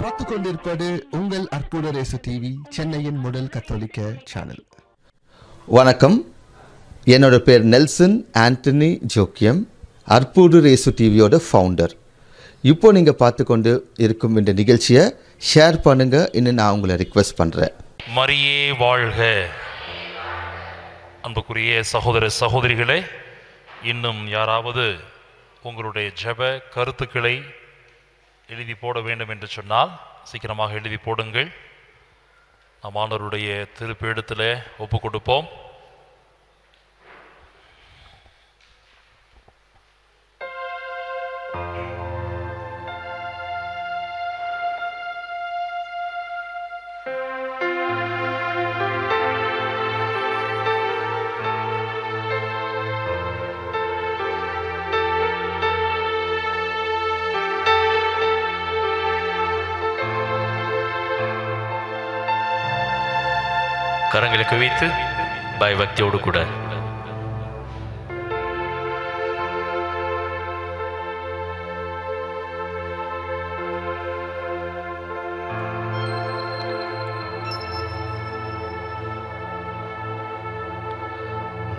பார்த்து கொண்டிருப்பது உங்கள் அற்புத ரேசு டிவி, சென்னையின் முதல் கத்தோலிக்க சேனல். வணக்கம். என்னோட பேர் நெல்சன் ஆண்டனி ஜோக்கியம், அற்புத ரேசு டிவியோட ஃபவுண்டர். இப்போ நீங்கள் பார்த்து கொண்டு இருக்கும் இந்த நிகழ்ச்சியை ஷேர் பண்ணுங்க இன்னும் நான் உங்களை ரிக்வெஸ்ட் பண்ணுறேன். மரியே வாழ்க. அன்புக்குரிய சகோதர சகோதரிகளே, இன்னும் யாராவது உங்களுடைய ஜெப கருத்துக்களை எழுதி போட வேண்டும் என்று சொன்னால் சீக்கிரமாக எழுதி போடுங்கள். நம் ஆண்டவருடைய திருப்பீடத்தில் ஒப்பு கொடுப்போம். கரங்களை குவித்து பயபக்தியோடு கூட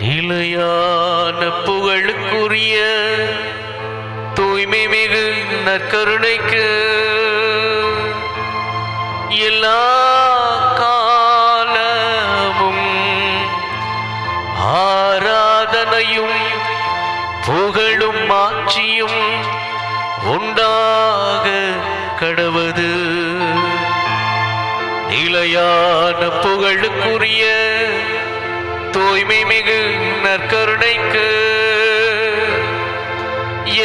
நிலையான புகழுக்குரிய தூய்மை மிகு நற்கருணைக்கு எல்லா ஆராதனையும் புகழும் மாட்சியும் உண்டாக கடவது. நிலையான புகழுக்குரிய தூய்மை மிகு நற்கருணைக்கு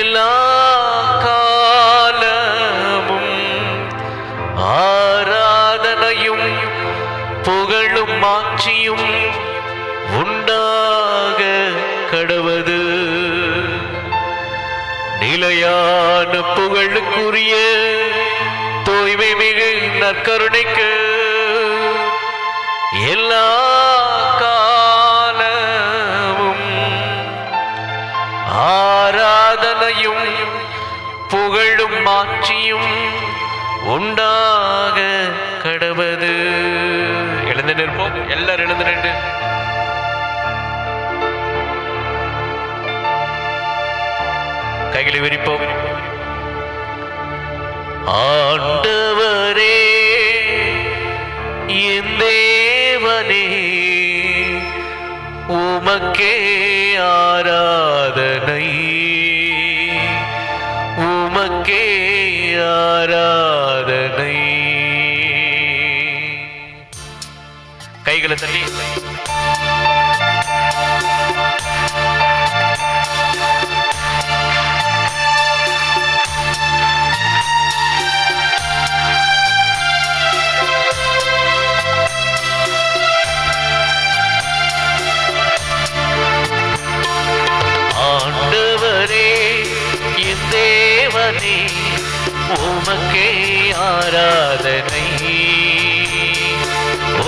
எல்லா காலமும் ஆராதனையும் புகழும் மாட்சியும் உண்டாக கடவது. நிலையான புகழுக்குரிய தூய்மை மிகு நற்கருணைக்கு எல்லா காலமும் ஆராதனையும் புகழும் மாட்சியும் உண்டாக கடவது. எழுந்து நிற்போம். எல்லாரும் எழுந்து நின்று கைகளை விரிப்போம். ஆண்டவரே என் தேவனே, உமக்கே ஆராதனை, உமக்கே ஆராதனை. கைகளை தள்ளி உமக்கே ஆராதனை,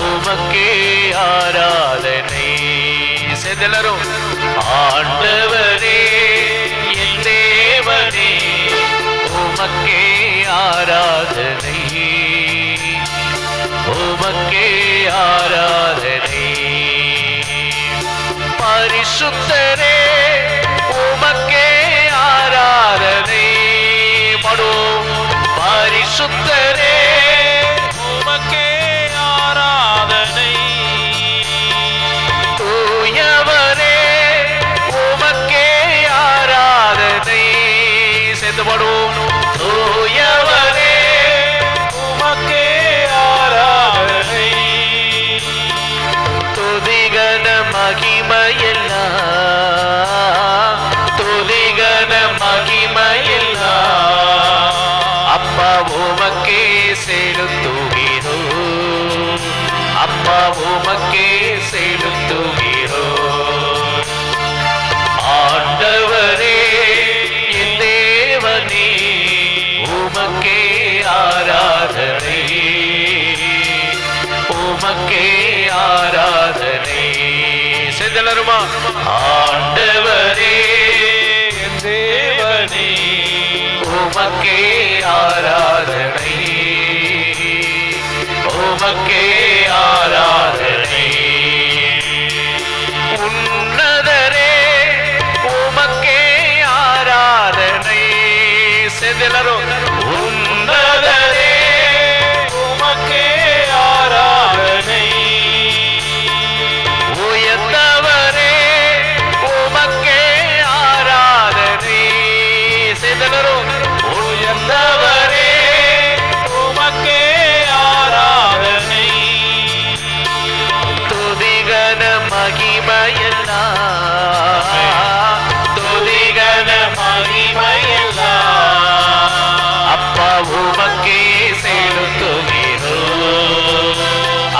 உமக்கே ஆராதனை. சேர்ந்தெல்லாரும் ஆண்டவரே என் தேவனே, உமக்கே ஆராதனை, உமக்கே ஆராதனை. பரிசுத்தரே உமக்கே ஆராதனை. பரிசுத்தரே உமக்கே ஆராதனை. தூயவரே உமக்கே ஆராதனை. சேர்ந்து பாடுவோம். தூயவரே உமக்கே ஆராதனை. துதிகன மகிமையெல்லாம், துதிகன மகிமையெல்லாம் அப்பா உமக்கே செலுத்துகிறோ, அப்பா உமக்கே செலுத்துகிறோ. ஆண்டவரே என் தேவனே, உமக்கே ஆராதனை, உமக்கே ஆராதனை. செஞ்சலருமா. ஆண்டவரே என் தேவனே, உமக்கே ஆராதனை, உமக்கே ஆராதனை. உன்னதரே உமக்கே ஆராதனை. செதிலரும் உன்னதரே உமக்கே ஆராதனை. உயர்ந்தவரே உமக்கே ஆராதனை. செதிலரும் உயர்ந்தவரே உமக்கே ஆராதனை. துதிகன மகிமையெல்லாம் துதிகன மகிமையெல்லாம் அப்பா உமக்கே செலுத்துகிறோம்.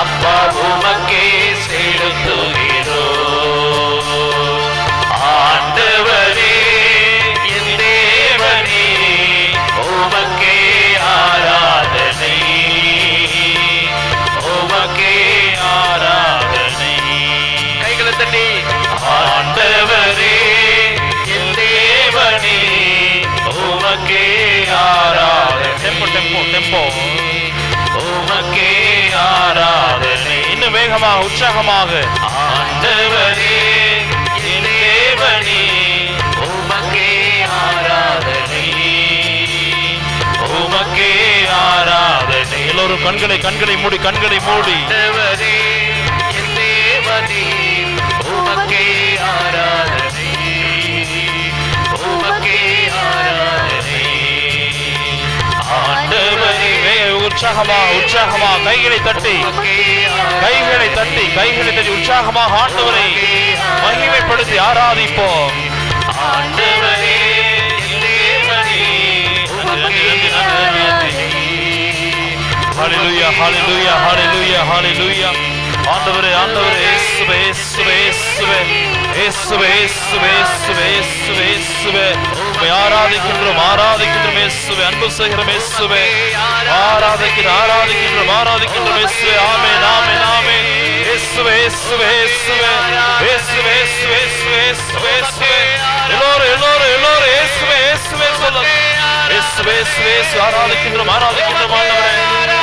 அப்பா உமக்கே செலுத்துகிறோம். ஆண்டவரே என் தேவனே உமக்கே ஆராதனை. உமக்கே ஆராதனை. கைகளை தட்டி ஆண்டவரே என் தேவனே உமக்கே ஆராதனை. Tempo tempo tempo. உமக்கே ஆராதனை. இன்னும் வேகமாக உற்சாகமாக. ஆண்டவரே என் தேவனே உமக்கே ஆராதனை. உமக்கே ஆராதனை. எல்லோரும் கண்களை மூடி ஆண்டவரே என் தேவனே உமக்கே ஆராதனை. உமக்கே ஆராதனை. ஆண்டவரே உற்சாகமா கைகளை தட்டி உற்சாகமாக ஆண்டவரை மகிமைப்படுத்தி ஆராதிப்போம். ஆண்டவரே என் தேவனே உமக்கே ஆராதனை. ஹல்லேலூயா ஹல்லேலூயா ஹல்லேலூயா ஹல்லேலூயா. ஆண்டவரே இயேசுவே இயேசுவே இயேசுவே இயேசுவே இயேசுவே இயேசுவே இயேசுவே இயேசுவே உம்மை ஆராதிக்கின்றோம் இயேசுவே. அன்பு செய்கிறோம் இயேசுவே. ஆராதிக்கின்றோம் இயேசுவே. ஆமென் ஆமென் ஆமென். இயேசுவே இயேசுவே இயேசுவே இயேசுவே இயேசுவே இயேசுவே இயேசுவே. எல்லோரும் இயேசுவே இயேசுவே சொல்லுங்க. இயேசுவே இயேசுவே ஆராதிக்கின்றோம் ஆண்டவரே.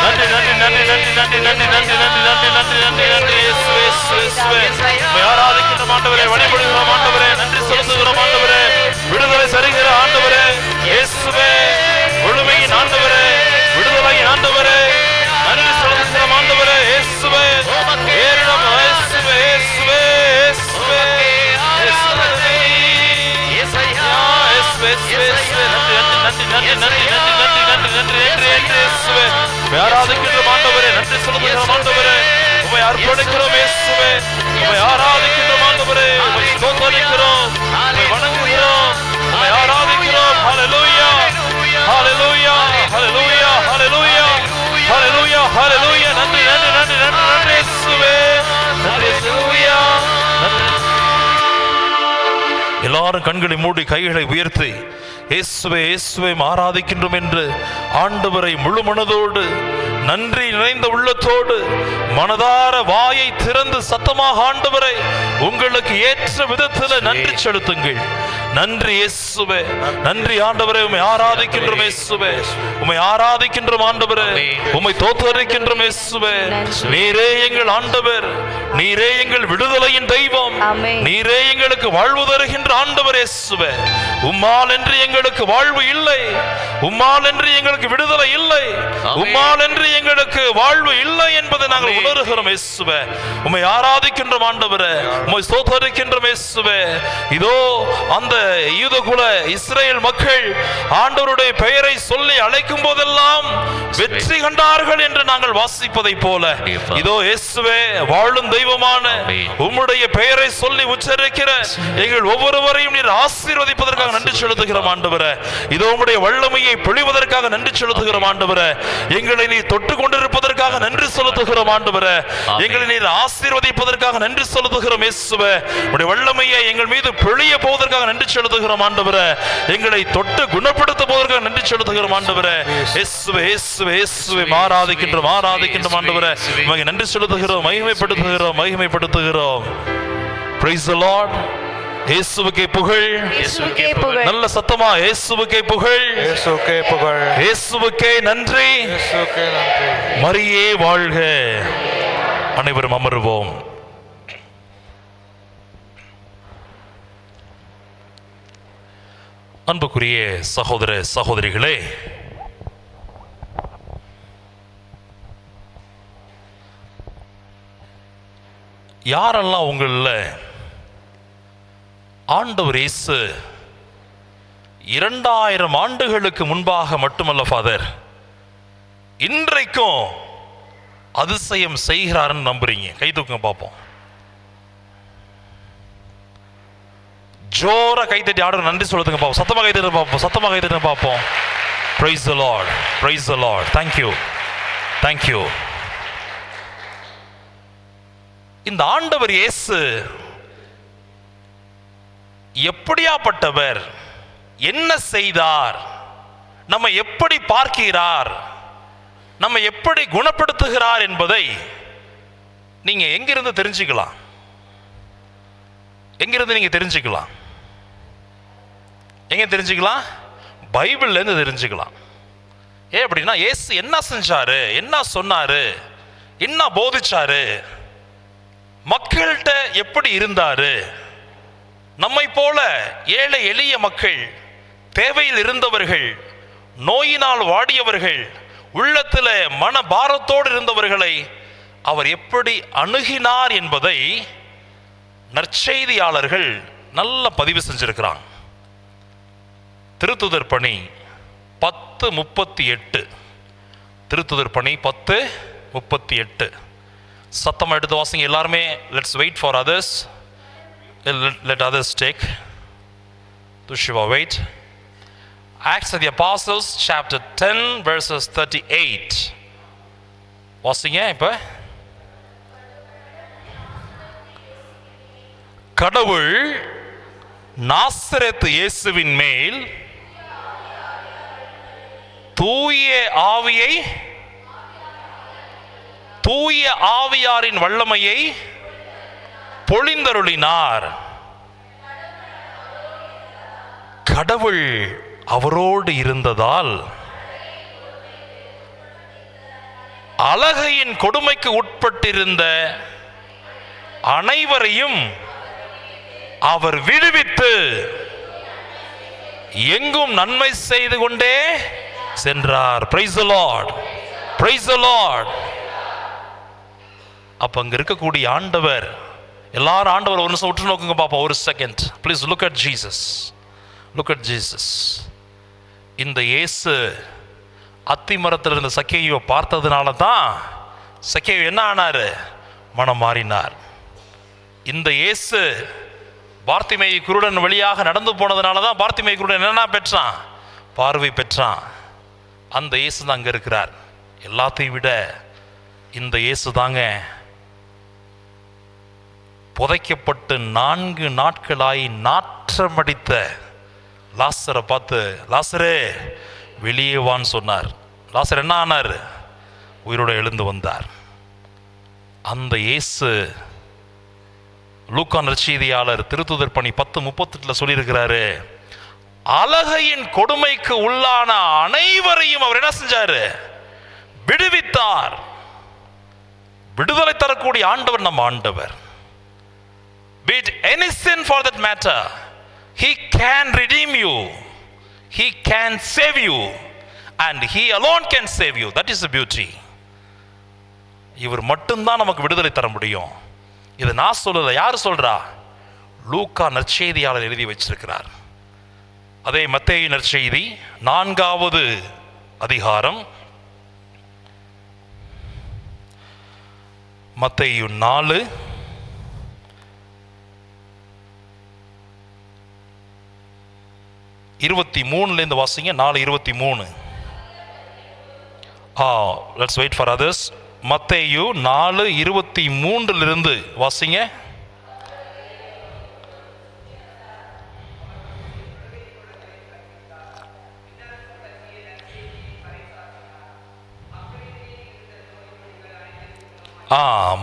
நன்றி நன்றி நன்றி நன்றி நன்றி நன்றி நன்றி நன்றி நன்றி நன்றி நன்றி நன்றி. இயேசுவே இயேசுவே உம்மை ஆராதிக்கின்றோம் ஆண்டவரே. வழிபடுகிறோம் ஆண்டவரே. நன்றி செலுத்துகிறோம் ஆண்டவரே. விடுதலை தருகிற ஆண்டவரே இயேசுவே. முழுமையின் ஆண்டவரே. விடுதலையின் ஆண்டவரே. நன்றி செலுத்துகிறோம் ஆண்டவரே இயேசுவே. ஏறிடம் இயேசுவே இயேசுவே இயேசுவே இயேசுவே இயேசுவே. நன்றி நன்றி நன்றி நன்றி நன்றி நன்றி நன்றி நன்றி நன்றி நன்றி இயேசுவே. ஆராதிக்கின்றோம் ஆண்டவரே. நன்றி செலுத்துகிறோம் ஆண்டவரே. உம்மை அர்ப்பணிக்கிறோம் இயேசுவே. உம்மை ஆராதிக்கின்றோம் ஆண்டவரே. உம்மை ஸ்தோத்திரிக்கிறோம். உம்மை வணங்குகிறோம். உம்மை ஆராதிக்கிறோம். ஹல்லேலூயா ஹல்லேலூயா ஹல்லேலூயா ஹல்லேலூயா ஹல்லேலூயா ஹல்லேலூயா. நன்றி நன்றி நன்றி நன்றி நன்றி இயேசுவே. நன்றி ஹல்லேலூயா. எல்லாரும் கண்களை மூடி கைகளை உயர்த்தி இயேசுவே இயேசுவை ஆராதிக்கின்றோம் என்று ஆண்டவரை முழு மனதோடு நன்றி நிறைந்த உள்ளத்தோடு மனதார வாயை திறந்து சத்தமாக ஆண்டவரை உங்களுக்கு ஏற்ற விதத்தில் நன்றி செலுத்துங்கள். நன்றி இயேசுவே. நன்றி ஆண்டவரே. உம்மை ஆராதிக்கின்றோம் இயேசுவே. உம்மை ஆராதிக்கின்றோம் ஆண்டவரே. உம்மை தோத்தரிக்கின்றோம் இயேசுவே. நீரே எங்கள் ஆண்டவர். நீரே எங்கள் விடுதலையின் தெய்வம். நீரே எங்களுக்கு வாழ்வு தருகின்ற ஆண்டவர் இயேசுவே. உம்மால் என்று எங்களுக்கு வாழ்வு இல்லை. உம்மால் என்று எங்களுக்கு விடுதலை இல்லை. உம்மால் என்று எங்களுக்கு வாழ்வு இல்லை என்பதை நாங்கள் உணர்கிறோம் இயேசுவே. உம்மை ஆராதிக்கின்றோம் ஆண்டவரே. உம்மை ஸ்தோத்திரிக்கின்றோம் இயேசுவே. இதோ அந்த யூதகுல இஸ்ரவேல் மக்கள் ஆண்டவருடைய பெயரை சொல்லி அழைக்கும் போதெல்லாம் வெற்றி கண்டார்கள் என்று நாங்கள் வாசிப்பதை போல இதோ இயேசுவே வாழும் தெய்வமான உம்முடைய பெயரை சொல்லி உச்சரிக்கிற எங்கள் ஒவ்வொருவரையும் நீர் ஆசீர்வதிப்பதற்காக நன்றி செலுத்துகிறோம் ஆண்டவரே. இதோ உம்முடைய வல்லமையை பொழிவதற்காக நன்றி செலுத்துகிறோம் ஆண்டவரே. எங்களை நீர் தொட்டு கொண்டிருப்பதற்காக நன்றி செலுத்துகிறோம் ஆண்டவரே. எங்களை நீர் ஆசீர்வதிப்பதற்காக நன்றி செலுத்துகிறோம் இயேசுவே. உம்முடைய வல்லமையை எங்கள் மீது பொழிய போவதற்காக நன்றி செலுத்துகிறோம் ஆண்டவரே. எங்களை தொட்டு குணப்படுத்த போவதற்காக நன்றி செலுத்துகிறோம் ஆண்டவரே. இயேசுவே இயேசுவே இயேசுவே ஆராதிக்கின்றோம் ஆராதிக்கின்றோம் ஆண்டவரே. உமக்கு நன்றி செலுத்துகிறோம். மகிமைப்படுத்துகிறோம் மகிமைப்படுத்துகிறோம். Praise the Lord. இயேசுவுக்கே புகழ். நல்ல சத்தமா இயேசுவுக்கே புகழ். இயேசுவுக்கே நன்றி. மரியே வாழ்க. அனைவரும் அமருவோம். அன்புக்குரிய சகோதர சகோதரிகளே, யாரெல்லாம் உங்களில் ஆண்டவர் இயேசு 2000 ஆண்டுகளுக்கு முன்பாக மட்டுமல்ல ஃபாதர், இன்றைக்கும் அதிசயம் செய்கிறாருன்னு நம்புறீங்க? கை தூக்குங்க பார்ப்போம். ஜோரா கைத்தட்டி ஆர்டர் நன்றி சொல்லுங்க பார்ப்போம். சத்தமாக கைத்தட்டி பார்ப்போம். சத்தமாக கைத்தட்டி பார்ப்போம். Praise the Lord. Praise the Lord. Thank you. Thank you. இந்த ஆண்டவர் இயேசு எப்படியாப்பட்டவர், என்ன செய்தார், நம்ம எப்படி பார்க்கிறார், நம்ம எப்படி குணப்படுத்துகிறார் என்பதை நீங்க எங்கிருந்து தெரிஞ்சுக்கலாம்? எங்கிருந்து நீங்க தெரிஞ்சுக்கலாம்? எங்க தெரிஞ்சுக்கலாம்? பைபிள்ல இருந்து தெரிஞ்சுக்கலாம். ஏன் அப்படின்னா, இயேசு என்ன செஞ்சாரு, என்ன சொன்னாரு, என்ன போதிச்சாரு, மக்கள்கிட்ட எப்படி இருந்தாரு, நம்மை போல ஏழை எளிய மக்கள், தேவையில் இருந்தவர்கள், நோயினால் வாடியவர்கள், உள்ளத்தில் மன பாரத்தோடு இருந்தவர்களை அவர் எப்படி அணுகினார் என்பதை நற்செய்தியாளர்கள் நல்ல பதிவு செஞ்சிருக்கிறாங்க. திருத்துதர் பணி 10:38. திருத்துதர் பணி 10:38. சத்தமாக எடுத்து வாசிங்க எல்லாருமே. Let's wait for others. Let others take. துஷிவா wait. Acts of the Apostles chapter 10 verses 38. வாசிங்க இப்ப. கடவுள் நாசரேத்து இயேசுவின் மேல் தூய ஆவியாரின் வல்லமையை பொழிந்தருளினார். கடவுள் அவரோடு இருந்ததால் அலகையின் கொடுமைக்கு உட்பட்டிருந்த அனைவரையும் அவர் விடுவித்து எங்கும் நன்மை செய்து கொண்டே சென்றார். Praise the Lord. Praise the Lord. அப்ப அங்க இருக்கக்கூடிய ஆண்டவர், எல்லாரும் ஆண்டவர் ஒரு நிமிஷம் உற்று நோக்குங்க பாப்போம். ஒரு second please. Look at Jesus. Look at Jesus. இந்த இயேசு அத்திமரத்தில் இருந்த சக்கேயுவை பார்த்ததுனால தான் சக்கேயு என்ன ஆனாரு? மனம் மாறினார். இந்த இயேசு பார்த்திமேயு குருடன் வழியாக நடந்து போனதுனால தான் பார்த்திமேயு குருடன் என்ன பெற்றான்? பார்வை பெற்றான். அந்த இயேசு தான் அங்கே இருக்கிறார். எல்லாத்தையும் விட இந்த இயேசு தாங்க புதைக்கப்பட்டு 4 நாட்களாய் நாற்றமடித்த லாசரை பார்த்து, லாசரே வெளியே வான்னு சொன்னார். லாசர் என்ன ஆனார்? உயிரோடு எழுந்து வந்தார். அந்த இயேசு லூக்கா நற்செய்தியாளர் திருத்துதர் பணி 10:38 சொல்லியிருக்கிறாரு, அலகையின் கொடுமைக்கு உள்ளான அனைவரையும் அவர் என்ன செஞ்சாரு? விடுவித்தார். விடுதலை தரக்கூடிய ஆண்டவர் நம் ஆண்டவர். Be it any sin for that matter, he can redeem you, he can save you, and he alone can save you. That is the beauty. இவர் மட்டும்தான் நமக்கு விடுதலை தர முடியும். இதை நான் சொல்லல, யார் சொல்றா? லூக்கா நற்செய்தியாளர் எழுதி வச்சிருக்கிறார். அதே மத்தேயு நற்செய்தி 4வது அதிகாரம், மத்தேயு 4:23 வாசிங்க. 4:23. Let's wait for others. மத்தேயு 4:23 வாசிங்க.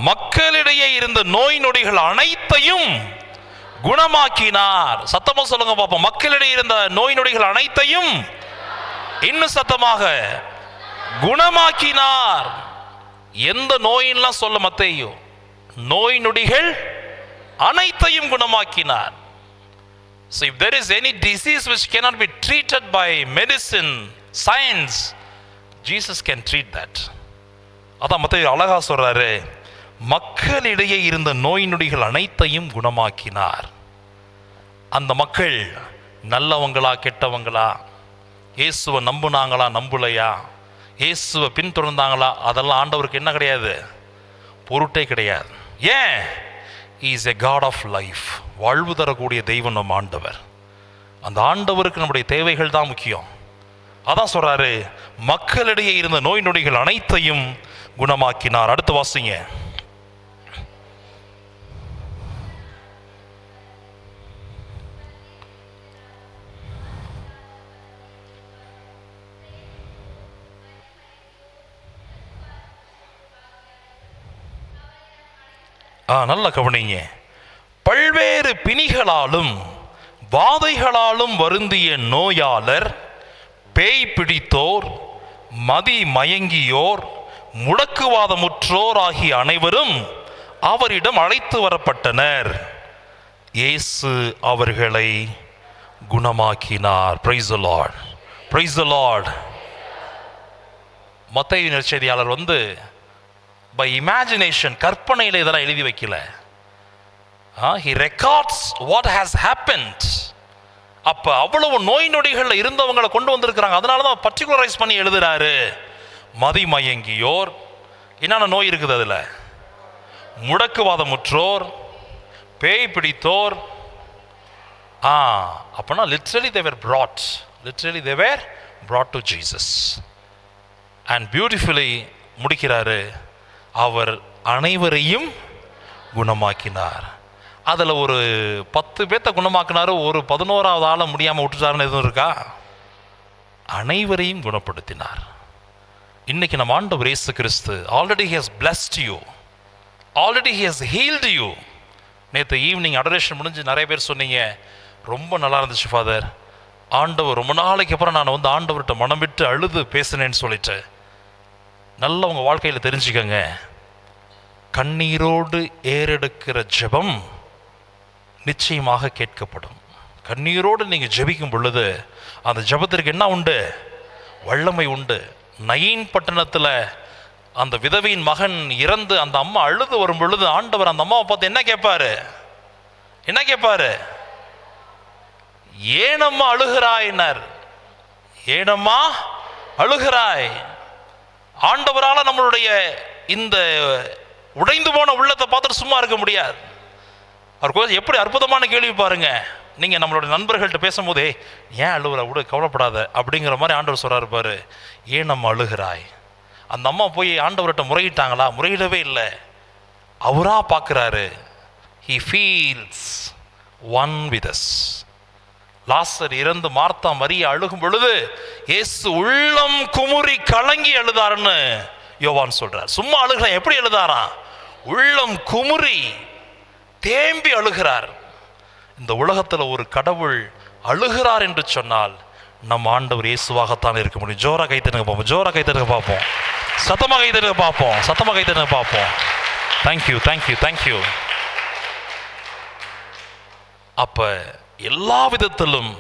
மக்களிடையே இருந்த நோய் நொடிகள் அனைத்தையும் குணமாக்கினார். சத்தமா சொல்லுங்க பாப்போம். மக்களிடையே இருந்த நோய் நொடிகள் அனைத்தையும் இன்னும் சத்தமாக குணமாக்கினார். எந்த நோயின்லாம் சொல்ல மத்தேயு, நோய் நொடிகள் அனைத்தையும் குணமாக்கினார். So if there is any disease which cannot be treated by medicine, science, Jesus can treat that. அதான் மத்தேயு அழகா சொல்றாரு, மக்களிடையே இருந்த நோய் நொடிகள் அனைத்தையும் குணமாக்கினார். அந்த மக்கள் நல்லவங்களா கெட்டவங்களா, இயேசுவை நம்புனாங்களா நம்பலையா, இயேசுவை பின்தொடர்ந்தாங்களா, அதெல்லாம் ஆண்டவருக்கு என்ன கிடையாது, பொருட்டே கிடையாது. ஏன்? He is a God of life. வாழ்வு தரக்கூடிய தெய்வம் நம் ஆண்டவர். அந்த ஆண்டவருக்கு நம்முடைய தேவைகள் தான் முக்கியம். அதான் சொல்றாரு, மக்களிடையே இருந்த நோய் நொடிகள் அனைத்தையும் குணமாக்கினார். அடுத்து வாசிங்க. நல்ல கவனிங்க. பல்வேறு பிணிகளாலும் வாதைகளாலும் வருந்திய நோயாளர், பேய் பிடித்தோர், மதி மயங்கியோர், முடக்குவாதமுற்றோர் ஆகிய அனைவரும் அவரிடம் அழைத்து வரப்பட்டனர். இயேசு அவர்களை குணமாக்கினார். Praise the Lord. Praise the Lord. மத்தேயு நற்செய்தியாளர் by imagination, கற்பனையில் இதெல்லாம் எழுதி வைக்கல. He records what has happened. அப்ப அவ்வளவு நோய் நொடிகள் இருந்தவங்களை கொண்டு வந்திருக்கிறாங்க. அதனால தான் பர்டிகுலரைஸ் பண்ணி எழுதுறாரு. மதிமயங்கியோர், என்னென்ன நோய் இருக்குது அதுல, முடக்குவாதமுற்றோர், பேய் பிடித்தோர். அப்பனா literally they were brought to Jesus. And beautifully முடிக்கிறாரு, அவர் அனைவரையும் குணமாக்கினார். அதில் ஒரு 10 பேர்த்த குணமாக்கினாரு, ஒரு 11ஆவது ஆளை முடியாமல் விட்டுட்டாருன்னு எதுவும் இருக்கா? அனைவரையும் குணப்படுத்தினார். இன்னைக்கு நம்ம ஆண்டவர் இயேசு கிறிஸ்து already he has blessed you, already he has healed you. நேற்று ஈவினிங் அடரேஷன் முடிஞ்சு நிறைய பேர் சொன்னீங்க, ரொம்ப நல்லா இருந்துச்சு ஃபாதர், ஆண்டவர் ரொம்ப நாளைக்கு அப்புறம் நான் ஆண்டவர்கிட்ட மனம் விட்டு அழுது பேசினேன்னு சொல்லிட்டு. நல்ல உங்கள் வாழ்க்கையில் தெரிஞ்சுக்கங்க, கண்ணீரோடு ஏறெடுக்கிற ஜெபம் நிச்சயமாக கேட்கப்படும். கண்ணீரோடு நீங்கள் ஜெபிக்கும் பொழுது அந்த ஜெபத்திற்கு என்ன உண்டு? வல்லமை உண்டு. நயீன் பட்டணத்தில் அந்த விதவையின் மகன் இறந்து அந்த அம்மா அழுது வரும் பொழுது ஆண்டவர் அந்த அம்மாவை பார்த்து என்ன கேட்பாரு? ஏனம்மா அழுகிறாயினர்? ஏனம்மா அழுகிறாய்? ஆண்டவரால் நம்மளுடைய இந்த உடைந்து போன உள்ளத்தை பார்த்துட்டு சும்மா இருக்க முடியாது. அவர் எப்படி அற்புதமான கேள்வி பாருங்க. நீங்கள் நம்மளுடைய நண்பர்கள்ட்ட பேசும்போதே, ஏன் அழுகுற, விட கவலைப்படாத அப்படிங்கிற மாதிரி ஆண்டவர் சொல்கிறாரு பாரு. ஏன் நம்ம அழுகிறாய்? அந்த அம்மா போய் ஆண்டவர்கிட்ட முறையிட்டாங்களா? முறையிடவே இல்லை. அவராக பார்க்குறாரு. He feels one with us. லாசர் இறந்து மார்த்தா மரியா அழுகும் பொழுது இயேசு உள்ளம் குமுறி கலங்கி அழுதாருன்னு யோவான் சொல்றார். சும்மா அழுகிற, எப்படி எழுதாராம்? உள்ளம் குமுறி தேம்பி அழுகிறார். இந்த உலகத்தில் ஒரு கடவுள் அழுகிறார் என்று சொன்னால் நம்ம ஆண்டவர் இயேசுவாகத்தான் இருக்க முடியும். ஜோரா கைத்தனுங்க பார்ப்போம், ஜோரா கைத்தனுங்க பார்ப்போம், சத்தமாக கைத்தனுங்க பார்ப்போம், சத்தமாக கைத்தனுங்க பார்ப்போம். தேங்க்யூ. அப்ப எல்லா விதத்திலும்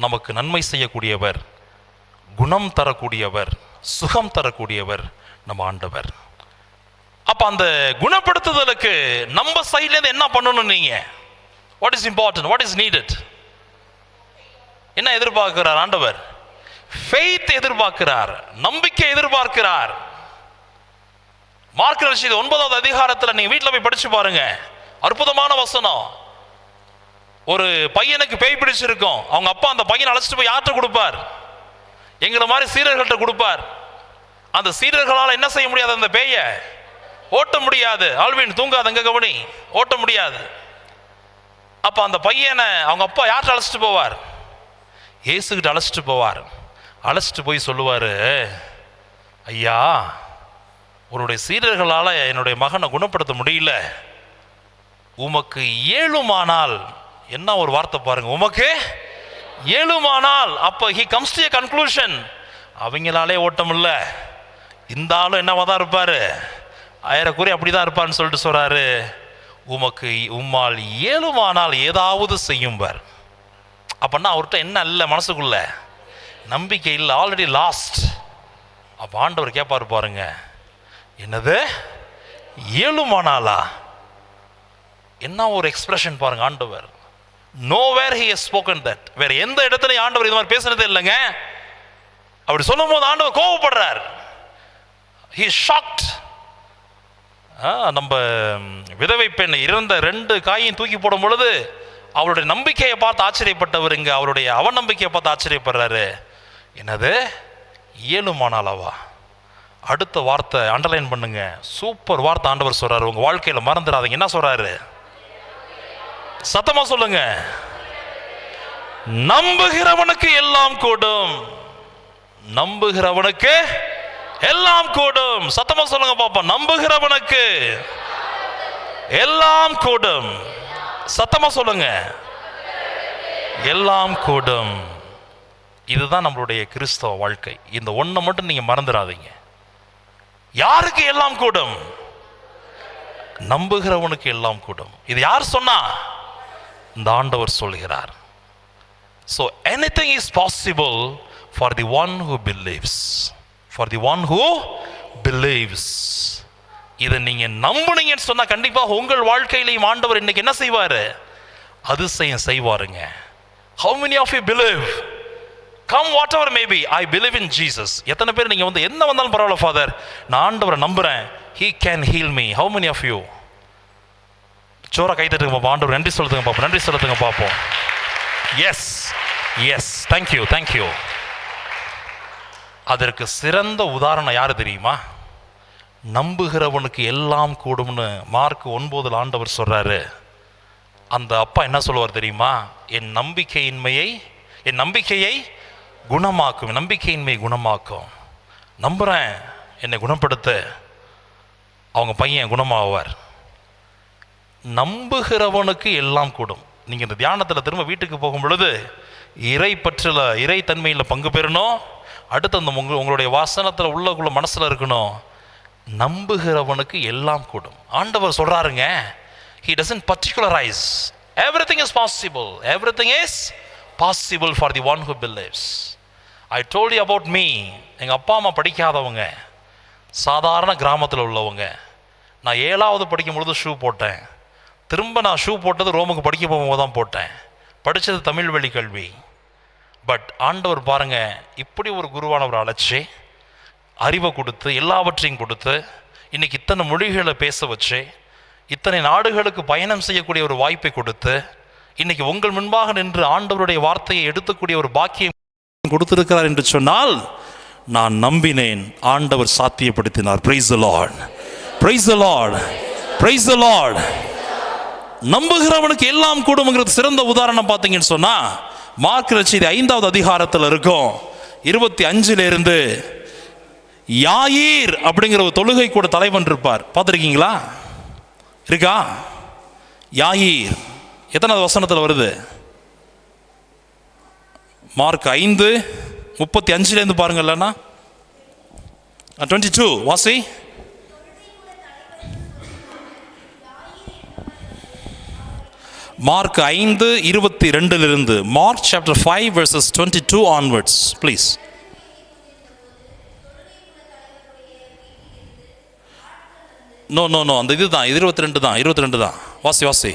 நமக்கு நன்மை செய்யக்கூடியவர், குணம் தரக்கூடியவர், சுகம் தரக்கூடியவர் நம்ம ஆண்டவர். அப்ப அந்த குணப்படுத்துதலுக்கு நம்ம சைட்ல இருந்து என்ன பண்ணணும்? நீங்க what is important, what is needed? என்ன எதிர்பார்க்கிறார் ஆண்டவர்? ஃபெய்த் எதிர்பார்க்கிறார், நம்பிக்கை எதிர்பார்க்கிறார். மார்க் நற்செய்தி 9வது அதிகாரத்தில் நீங்க வீட்டில் போய் படிச்சு பாருங்க, அற்புதமான வசனம். ஒரு பையனுக்கு பேய் பிடிச்சிருக்கும். அவங்க அப்பா அந்த பையனை அழைச்சிட்டு போய் யார்கிட்ட கொடுப்பார்? எங்களை மாதிரி சீடர்கள்ட்ட கொடுப்பார். அந்த சீடர்களால் என்ன செய்ய முடியாது? அந்த பேயை ஓட்ட முடியாது. ஆல்வின் தூங்காதங்க, கவனி, ஓட்ட முடியாது. அப்ப அந்த பையனை அவங்க அப்பா யார்கிட்ட அழைச்சிட்டு போவார்? இயேசுகிட்ட அழைச்சிட்டு போவார். அழைச்சிட்டு போய் சொல்லுவார், ஐயா, உன்னுடைய சீடர்களால் என்னுடைய மகனை குணப்படுத்த முடியல, உமக்கு இயலுமானால். என்ன ஒரு வார்த்தை பாருங்க, உமக்கு இயலுமானால். அப்ப he comes to a conclusion, அவங்களாலே ஓட்டம் இல்லை, இந்த ஆளும் என்னவா தான் இருப்பாரு, ஏறக்குறைய அப்படி தான் இருப்பான்னு சொல்லிட்டு சொல்கிறாரு, உம்மால் இயலுமானால் ஏதாவது செய்யும்பார். அப்படின்னா அவர்கிட்ட என்ன இல்லை, மனசுக்குள்ள நம்பிக்கை இல்லை, ஆல்ரெடி லாஸ்ட். அப்போ ஆண்டவர் கேட்பாரு பாருங்க, என்னது இயலுமானாலா? என்ன ஒரு எக்ஸ்பிரஷன் பாருங்க ஆண்டவர். nowhere he has spoken that. வேற எந்த இடத்துலையும் ஆண்டவர் இது மாதிரி பேசுனதே இல்லைங்க. அப்படி சொல்லும் போது ஆண்டவர் கோபப்படுறார். he is shocked. நம்ம விதவை பெண் இறந்த 2 காயையும் தூக்கி போடும் பொழுது அவருடைய நம்பிக்கையை பார்த்து ஆச்சரியப்பட்டவர் இங்க அவருடைய அவநம்பிக்கையை பார்த்து ஆச்சரியப்படுறாரு. என்னது இயலுமானாலவா? அடுத்த வார்த்தை அண்டர்லைன் பண்ணுங்க, சூப்பர் வார்த்தை ஆண்டவர் சொல்றாரு, உங்க வாழ்க்கையில மறந்துடாதீங்க. என்ன சொல்றாரு? சத்தமா சொல்லுங்க, நம்புகிறவனுக்கு எல்லாம் கூடும். நம்புகிறவனுக்கு எல்லாம் கூடும். சத்தமா சொல்லுங்க பாப்பா, நம்புகிறவனுக்கு எல்லாம் கூடும். சத்தமா சொல்லுங்க, எல்லாம் கூடும். இதுதான் நம்மளுடைய கிறிஸ்தவ வாழ்க்கை. இந்த ஒன்றை மட்டும் நீங்க மறந்துடாதீங்க. யாருக்கு எல்லாம் கூடும்? நம்புகிறவனுக்கு எல்லாம் கூடும். இது யார் சொன்னா? இந்த ஆண்டவர் சொல்கிறார். So anything is possible for the one who believes. For the one who believes. இதை நீங்க நம்புனீங்கன்னு சொன்னா கண்டிப்பா உங்கள் வாழ்க்கையிலையும் ஆண்டவர் இன்னைக்கு என்ன செய்வாரு? அதிசயம் செய்வாருங்க. How many of you believe? Come whatever may be, I believe in Jesus. எத்தனை பேர் நீங்க வந்து என்ன வந்தாலும் பரவாயில்ல ஃபாதர், நான் ஆண்டவரை நம்புறேன், he can heal me. How many of you? சோரா கை தட்டுங்க பாப்போம், ஆண்டவர் நன்றி சொல்லுங்க பாப்போம், நன்றி சொல்லுங்க பாப்போம். Yes yes, thank you thank you. அதற்கு சிறந்த உதாரணம் யாரு தெரியுமா? நம்புகிறவனுக்கு எல்லாம் கூடும்னு மார்க் 9 ஆண்டவர் சொல்றாரு. அந்த அப்பா என்ன சொல்லுவார் தெரியுமா? என் நம்பிக்கையை குணமாக்கும், நம்பிக்கையின்மை குணமாக்கும். நம்புறேன், என்னை குணப்படுத்த. அவங்க பையன் குணமாவார். நம்புகிறவனுக்கு எல்லாம் கூடும். நீங்க இந்த தியானத்தில் திரும்ப வீட்டுக்கு போகும் பொழுது இறை பற்றில், இறை தன்மையில் பங்கு பெறணும். அடுத்து அந்த உங்களுடைய வாசனத்தில் உள்ளக்குள்ள மனசில் இருக்கணும், நம்புகிறவனுக்கு எல்லாம் கூடும். ஆண்டவர் சொல்றாருங்க, he doesn't particularize. Everything is possible. Everything is possible for the one who believes. I told you about me. எங்கள் அப்பா அம்மா படிக்காதவங்க, சாதாரண கிராமத்தில் உள்ளவங்க. நான் 7வது படிக்கும் பொழுது ஷூ போட்டேன். திரும்ப நான் ஷூ போட்டது ரோமுக்கு படிக்க போகும்போது தான் போட்டேன். படித்தது தமிழ் வழி கல்வி. பட் ஆண்டவர் பாருங்க, இப்படி ஒரு குருவானவர் அழைச்சி அறிவை கொடுத்து எல்லாவற்றையும் கொடுத்து இன்னைக்கு இத்தனை மொழிகளை பேச வச்சு இத்தனை நாடுகளுக்கு பயணம் செய்யக்கூடிய ஒரு வாய்ப்பை கொடுத்து இன்னைக்கு உங்கள் முன்பாக நின்று ஆண்டவருடைய வார்த்தையை எடுத்துக்கூடிய ஒரு பாக்கியம் கொடுத்திருக்கிறார் என்று சொன்னால் நான் நம்பினேன், ஆண்டவர் சாத்தியப்படுத்தினார். Praise the lord, praise the lord, praise the lord. நம்புகிறவனுக்கு எல்லாம் கூடும்ங்கிறது சிறந்த உதாரணம். பார்த்தீங்கன்னு சொன்னா மார்க் நற்செய்தி 5வது அதிகாரத்தில் இருக்கும் 25 யாயீர் அப்படிங்கிற ஒரு தொழுகை கூட தலைவன் இருப்பார். பார்த்துருக்கீங்களா? இருக்கா? யாயீர் எத்தனாவது வசனத்தில் வருது? மார்க் 5:35 பாருங்க. இல்லைன்னா 22 வாசி. Mark 5:22 Mark chapter 5 verses 22 onwards please. No அந்த இதுதான் 22 தான் வாசி.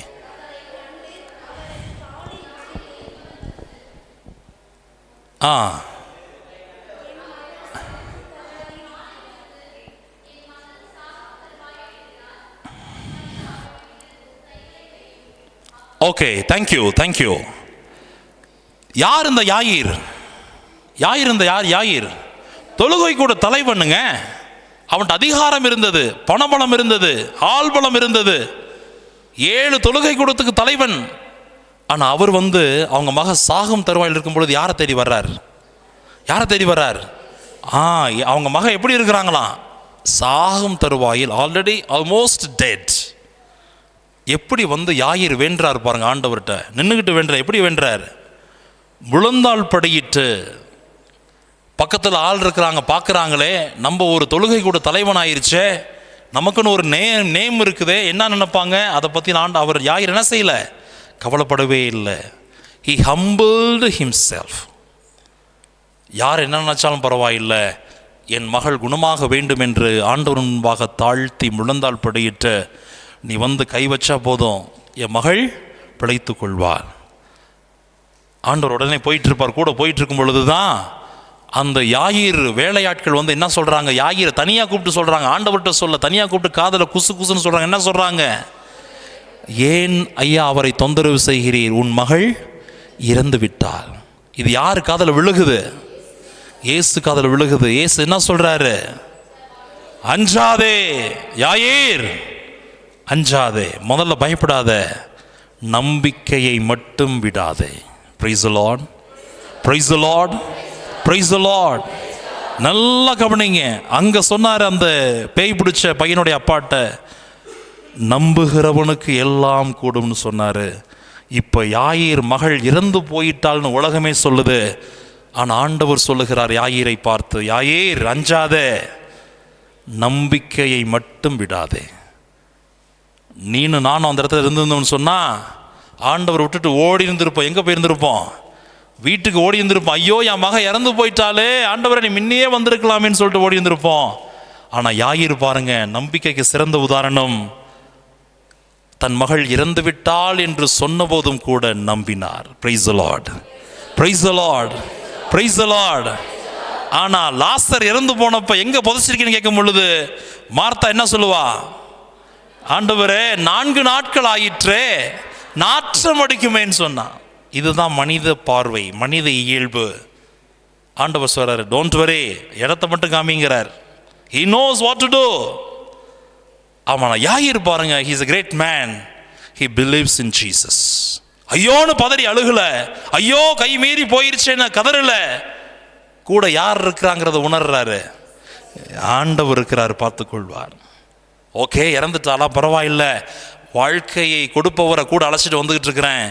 Okay, thank you. யார் இந்த யாயீர்? யாயீர் தொழுகை கூட தலைவனுங்க. அவன்கிட்ட அதிகாரம் இருந்தது, பணபலம் இருந்தது, ஆள்பலம் இருந்தது. 7 தொழுகை கூடத்துக்கு தலைவன். ஆனால் அவர் அவங்க மக சாகும் தருவாயில் இருக்கும் பொழுது யாரை தேடி வர்றார்? அவங்க மக எப்படி இருக்கிறாங்களாம்? சாகும் தருவாயில், ஆல்ரெடி ஆல்மோஸ்ட் டெட். எப்படி யாயீர் வென்றார் பாருங்க ஆண்டவர்கிட்ட. நின்றுக்கிட்டு வென்றார். எப்படி வென்றார்? முழந்தாள் படியிட்டு. பக்கத்தில் ஆள் இருக்கிறாங்க, பார்க்குறாங்களே, நம்ம ஒரு தொழுகை கூட தலைவன் ஆயிருச்சே, நமக்குன்னு ஒரு நேம் இருக்குதே, என்ன நினைப்பாங்க அதை பற்றி அவர் யாயிர் என்ன செய்யலை, கவலைப்படவே இல்லை. He humbled himself. யார் என்ன நினைச்சாலும் பரவாயில்லை, என் மகள் குணமாக வேண்டும் என்று ஆண்டவர் முன்பாக தாழ்த்தி முழந்தால் படியிட்டு, நீ வந்து கை வச்சா போதும், என் மகள் பிழைத்து கொள்வாள். ஆண்டவர் உடனே போயிட்டு இருப்பார். கூட போயிட்டு இருக்கும் பொழுது தான் அந்த யாயிர் வேலையாட்கள் வந்து என்ன சொல்றாங்க, யாயிரை தனியாக கூப்பிட்டு சொல்றாங்க, ஆண்டவர்கிட்ட சொல்ல தனியாக கூப்பிட்டு காதல குசு குசுன்னு சொல்றாங்க. என்ன சொல்றாங்க, ஏன் ஐயா அவரை தொந்தரவு செய்கிறீர், உன் மகள் இறந்து விட்டாள். இது யாரு காதல விழுகுது, இயேசு காதல விழுகுது. இயேசு என்ன சொல்றாரு, அஞ்சாதே யாயிர், அஞ்சாதே, முதல்ல பயப்படாத, நம்பிக்கையை மட்டும் விடாதே. Praise the Lord, praise the Lord, praise the Lord. நல்லா கவனிங்க. அங்க சொன்னார் அந்த பேய் பிடிச்ச பையனுடைய அப்பாட்ட, நம்புகிறவனுக்கு எல்லாம் கூடும்னு சொன்னாரு. இப்ப யாயிர் மகள் இறந்து போயிட்டாள்னு உலகமே சொல்லுது. ஆனா ஆண்டவர் சொல்லுகிறார் யாயிரை பார்த்து, யாயிர் அஞ்சாதே, நம்பிக்கையை மட்டும் விடாதே. நீனும் நானும் அந்த இடத்துல இருந்திருந்தோம்னு சொன்னா ஆண்டவர் விட்டுட்டு ஓடி இருந்திருப்போம். எங்க போயிருந்திருப்போம், வீட்டுக்கு ஓடி இருந்திருப்போம். ஐயோ என் மக இறந்து போயிட்டாலே, ஆண்டவரை நீ முன்னையே வந்திருக்கலாமேன்னு சொல்லிட்டு ஓடி இருந்திருப்போம். ஆனா யாயிர் பாருங்க, நம்பிக்கைக்கு சிறந்த உதாரணம். தன் மகள் இறந்து விட்டாள் என்று சொன்ன போதும் கூட நம்பினார். Praise the Lord, praise the Lord, praise the Lord. ஆனா லாசர் இறந்து போனப்ப எங்க புதைச்சிருக்கீன்னு கேட்கும் பொழுது மார்த்தா என்ன சொல்லுவா, ஆண்டவரே 4 நாட்கள் ஆயிற்றே, நாற்றம் அடிக்குமேன்னு சொன்னா. இதுதான் மனித பார்வை, மனித இயல்பு. ஆண்டவர் சொல்றாரு, டோன்ட் வரி, இடத்தை மட்டும் காமிங்கிறார். He knows what to do. ஆமாம், யாயிர் பாருங்க, he is a great man. He believes in Jesus. ஐயோன்னு பதறி அழுகல, ஐயோ கை மீறி போயிருச்சேன்னு கதறல. கூட யார் இருக்கிறாங்கிறத உணர்றாரு, ஆண்டவர் இருக்கிறார், பார்த்துக்கொள்வார். ஓகே, இறந்துட்டாலா பரவாயில்லை, வாழ்க்கையை கொடுப்பவரை கூட அழைச்சிட்டு வந்துகிட்டு இருக்கிறேன்.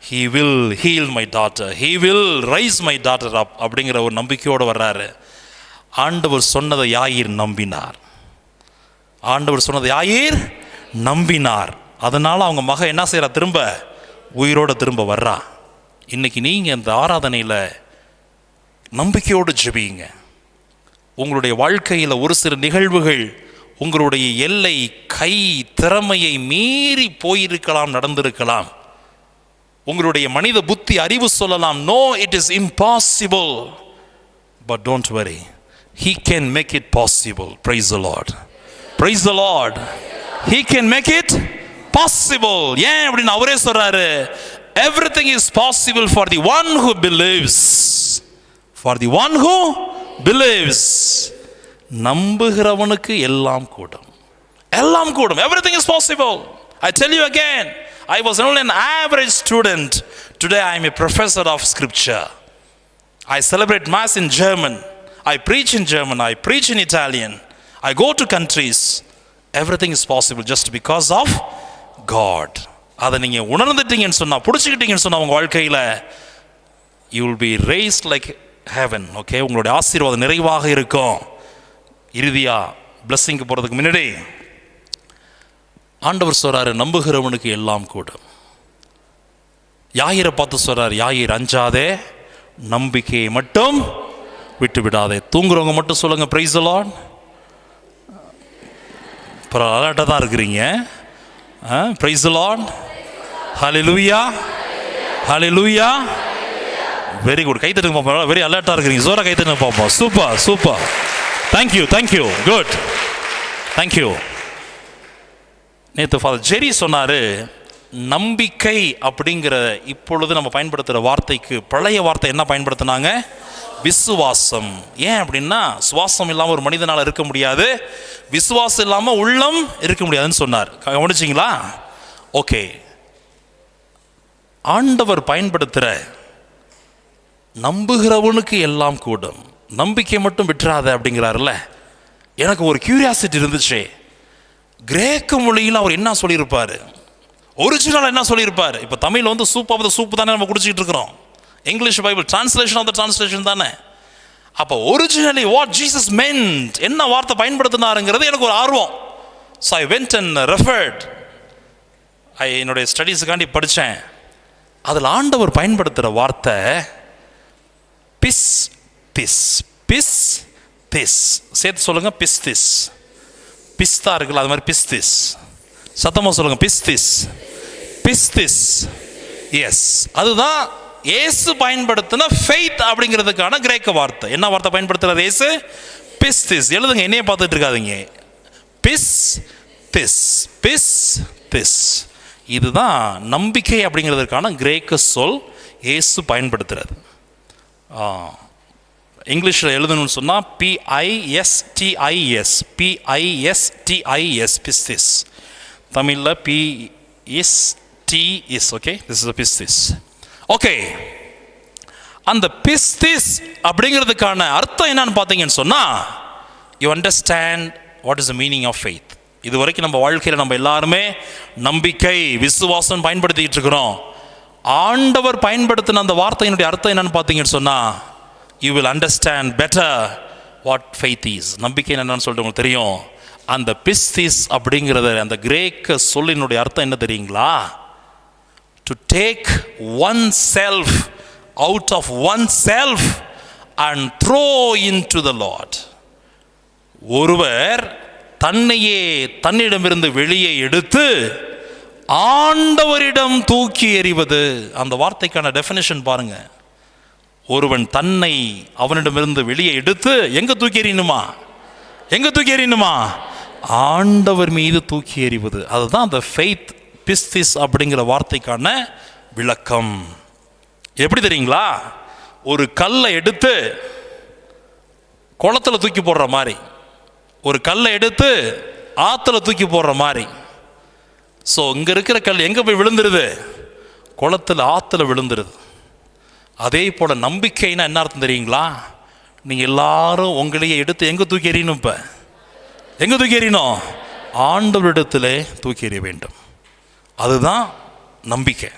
He will heal my daughter, he will raise my daughter up அப்படிங்கிற ஒரு நம்பிக்கையோடு வர்றாரு. ஆண்டவர் சொன்னதை யாயிர் நம்பினார். ஆண்டவர் சொன்னதை யாயிர் நம்பினார். அதனால அவங்க மக என்ன செய்யறா, திரும்ப உயிரோட திரும்ப வர்றா. இன்னைக்கு நீங்க இந்த ஆராதனையில் நம்பிக்கையோடு ஜெபியுங்க. உங்களுடைய வாழ்க்கையில் ஒரு சில நிகழ்வுகள் உங்களுடைய எல்லை, கை, திறமையை மீறி போயிருக்கலாம், நடந்திருக்கலாம். உங்களுடைய மனித புத்தி, அறிவு சொல்லலாம், no it is impossible. But don't worry, he can make it possible. Praise the Lord, praise the Lord. He can make it possible. ஏன் அப்படின்னு அவரே சொல்றாரு, everything is possible for the one who believes. For the one who believes. நம்புகிறவனுக்கு எல்லாம் கூடும், எல்லாம் கூடும். Everything is possible. I tell you again, I was only an average student. Today I am a professor of scripture. I celebrate mass in German. I preach in German. I preach in Italian. I go to countries. Everything is possible just because of God. அதை நீங்க உணர்ந்துட்டீங்கன்னு சொன்னா, பிடிச்சிக்கிட்டீங்கன்னு சொன்னா உங்க வாழ்க்கையில you will be raised like heaven. Okay, உங்களுடைய ஆசீர்வாதம் நிறைவாக இருக்கும். இறுதியா பிளஸ்ஸிங்க்கு போறதுக்கு முன்னாடி ஆண்டவர் சொல்றாரு, நம்புகிறவனுக்கு எல்லாம் கூடும். யாயிரை பார்த்து சொல்றாரு, யாயிர் அஞ்சாதே, நம்பிக்கையை மட்டும் விட்டு விடாதே. தூங்குறவங்க மட்டும் சொல்லுங்க, பிரைஸ் தி லார்ட். அலர்ட்டாக தான் இருக்கிறீங்க. Praise the lord, hallelujah, hallelujah. Very good, கை தட்டுங்க பார்ப்போம். வெரி அலர்ட்டாக இருக்கிறீங்க, ஜோரா கை தட்டுங்க பார்ப்போம். Super super, thank you thank you, good, thank you. நேற்று ஃபாதர் ஜெரி சொன்னார், நம்பிக்கை அப்படிங்கிற இப்பொழுது நம்ம பயன்படுத்துகிற வார்த்தைக்கு பழைய வார்த்தை என்ன பயன்படுத்தினாங்க, விசுவாசம். ஏன் அப்படின்னா, சுவாசம் இல்லாமல் ஒரு மனிதனால் இருக்க முடியாது, விசுவாசம் இல்லாமல் உள்ளம் இருக்க முடியாதுன்னு சொன்னார். கவனிச்சிங்களா? ஓகே, ஆண்டவர் பயன்படுத்துகிற நம்புகிறவனுக்கு எல்லாம் கூடும், நம்பிக்கை மட்டும் விட்டுறாத அப்படிங்கிறாருல்ல. எனக்கு ஒரு கியூரியாசிட்டி இருந்துச்சு, கிரேக்க மொழியில் அவர் என்ன சொல்லியிருப்பார், ஒரிஜினல் என்ன சொல்லியிருப்பார். இப்போ தமிழில் வந்து சூப் ஆஃப் த சூப் தானே நம்ம குடிச்சிட்டு இருக்கிறோம், English Bible translation of the translation தானே. அப்போ ஒரிஜினலி வாட் ஜீசஸ் மென்ட், என்ன வார்த்தை பயன்படுத்தினாருங்கிறது எனக்கு ஒரு ஆர்வம். So I went and referred. என்னுடைய ஸ்டடீஸுக்காண்டி படித்தேன். அதில் ஆண்டவர் பயன்படுத்துகிற வார்த்தை பிஸ் திஸ். பிஸ் திஸ் சேர்த்து சொல்லுங்கள். பிஸ் திஸ். பிஸ்தா இருக்குல்ல, அது மாதிரி பிஸ் திஸ். சத்தமாக சொல்லுங்கள். பிஸ் திஸ். பிஸ் திஸ். எஸ், அதுதான் இயேசு பயன்படுத்தின ஃபெய்த் அப்படிங்கிறதுக்கான கிரேக்க வார்த்தை. என்ன வார்த்தை பயன்படுத்துகிறார் இயேசு? பிஸ் திஸ். எழுதுங்க, என்னையே பார்த்துட்டு இருக்காதீங்க. பிஸ் திஸ். பிஸ் திஸ். இதுதான் நம்பிக்கை அப்படிங்கிறதுக்கான கிரேக்க சொல் இயேசு பயன்படுத்துகிறது. இங்கிலீஷில் எழுதணும்னு சொன்னால் பிஐஎஸ்டிஐஎஸ். பிஐஎஸ்டிஐஎஸ். பிஸ்திஸ். தமிழில் P S T S. Okay, this is pistis. Okay, அந்த பிஸ்திஸ் அப்படிங்கிறதுக்கான அர்த்தம் என்னன்னு பார்த்தீங்கன்னு சொன்னால், you understand what is the meaning of faith. இது வரைக்கும் நம்ம வாழ்க்கையில் நம்ம எல்லாருமே நம்பிக்கை, விசுவாசம் பயன்படுத்திக்கிட்டு இருக்கிறோம். ஆண்டவர் பயன்படுத்தின அந்த வார்த்தையினுடைய அர்த்தம் என்னன்னு பார்த்தீங்கன்னு சொன்னால், you will understand better what faith is. நம்பிக்கை என்னன்னு சொல்லிட்டு உங்களுக்கு தெரியும். அந்த பிஸ்திஸ் அப்படிங்கிறத அந்த கிரேக்க சொல்லினுடைய அர்த்தம் என்ன தெரியுங்களா? To take oneself out of oneself and throw into the Lord. ஒருவர் தன்னையே தன்னிடமிருந்து வெளியே எடுத்து ஆண்டவரிடம் தூக்கி எறிவது. அந்த வார்த்தைக்கான டெஃபினிஷன் பாருங்க. ஒருவன் தன்னை அவனிடமிருந்து வெளியே எடுத்து எங்க தூக்கி எறியணுமா? எங்க தூக்கி எறியணுமா? ஆண்டவர் மீது தூக்கி எறிவது. அதுதான் அந்த ஃபெய்த் பிஸ்திஸ் அப்படிங்கிற வார்த்தைக்கான விளக்கம். எப்படி தெரியுங்களா? ஒரு கல்லை எடுத்து குளத்துல தூக்கி போடுற மாதிரி, ஒரு கல்லை எடுத்து ஆற்றுல தூக்கி போடுற மாதிரி. ஸோ இங்கே இருக்கிற கல் எங்கே போய் விழுந்துருது? குளத்தில், ஆற்றுல விழுந்துருது. அதே போல் நம்பிக்கைன்னா என்ன அர்த்தம் தெரியுங்களா? நீங்கள் எல்லாரும் உங்களையே எடுத்து எங்கே தூக்கி எறியணும்? இப்போ எங்கே தூக்கி எறியணும்? ஆண்டவரிடத்திலே தூக்கி எறிய வேண்டும். அதுதான் நம்பிக்கை.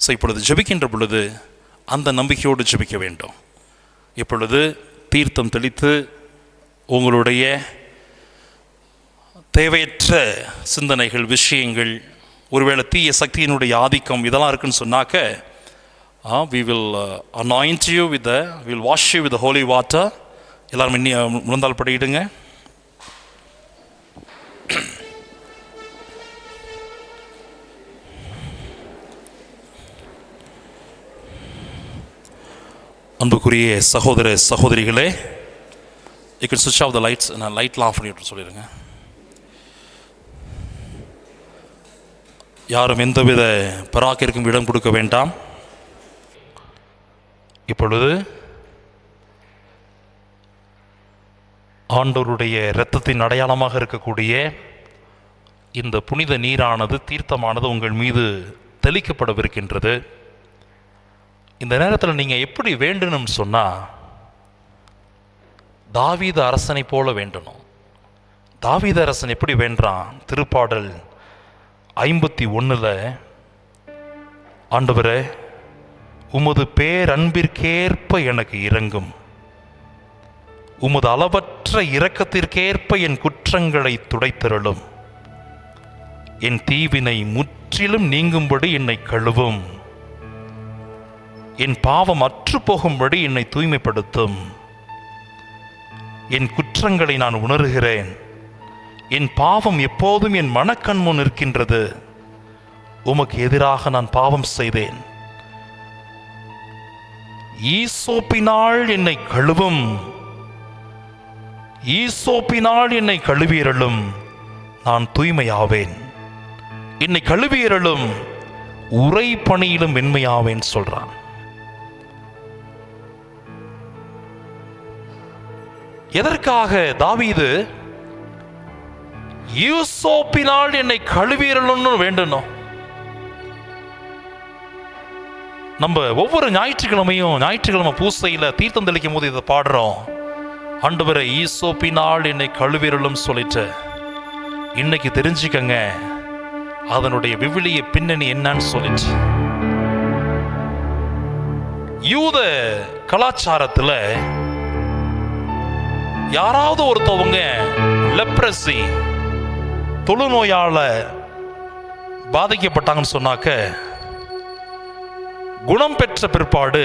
ஸோ இப்பொழுது ஜெபிக்கின்ற பொழுது அந்த நம்பிக்கையோடு ஜெபிக்க வேண்டும். இப்பொழுது தீர்த்தம் தெளித்து உங்களுடைய தேவையற்ற சிந்தனைகள், விஷயங்கள், ஒருவேளை தீய சக்தியினுடைய ஆதிக்கம் இதெல்லாம் இருக்குன்னு சொன்னாக்க, we will anoint you with the, we will wash you with the holy water. எல்லாரும் முழந்தால் படியிடுங்க. அன்புக்குரிய சகோதர சகோதரிகளே, you can switch off the lights. நான் லைட்லாம் ஆஃப் பண்ணிட்டு சொல்லிடுங்க. யாரும் எந்தவித பராக்கிற்கும் இடம் கொடுக்க வேண்டாம். இப்பொழுது ஆண்டவருடைய இரத்தத்தின் அடையாளமாக இருக்கக்கூடிய இந்த புனித நீரானது, தீர்த்தமானது உங்கள் மீது தெளிக்கப்படவிருக்கின்றது. இந்த நேரத்தில் நீங்கள் எப்படி வேண்டணும்னு சொன்னால், தாவீது அரசனை போல வேண்டணும். தாவீது அரசன் எப்படி வேண்டான்? திருப்பாடல் 51 ஆண்டவரே, உமது பேரன்பிற்கேற்ப எனக்கு இரங்கும், உமது அளவற்ற இரக்கத்திற்கேற்ப என் குற்றங்களை துடைத்தருளும், என் தீவினை முற்றிலும் நீங்கும்படி என்னை கழுவும், என் பாவம் அற்று போகும்படி என்னை தூய்மைப்படுத்தும், என் குற்றங்களை நான் உணர்கிறேன், என் பாவம் எப்போதும் என் மனக்கண் முன் இருக்கின்றது, உமக்கு எதிராக நான் பாவம் செய்தேன், ஈசோப்பினால் என்னை கழுவும், ஈசோப்பினால் என்னை கழுவியருளும், நான் தூய்மையாவேன், என்னை கழுவியருளும், உரை பணியிலும் வெண்மையாவேன் சொல்றான். எதற்காக தாவீது ஈசோப்பினால் என்னை கழுவியருளும்னு வேண்டணும்? நம்ம ஒவ்வொரு ஞாயிற்றுக்கிழமை பூசையில் தீர்த்தம் தெளிக்கும் போது இதை பாடுறோம். ஆண்டவரே, ஈசோப்பினால் என்னை கழுவியருளும் சொல்லிட்டு, இன்னைக்கு தெரிஞ்சுக்கங்க அதனுடைய விவிலிய பின்னணி என்னன்னு சொல்லிட்டு. யூத கலாச்சாரத்தில் யாராவது ஒருத்தவங்க லெப்ரசி, தொழுநோயால் பாதிக்கப்பட்டாங்கன்னு சொன்னாக்க, குணம் பெற்ற பிற்பாடு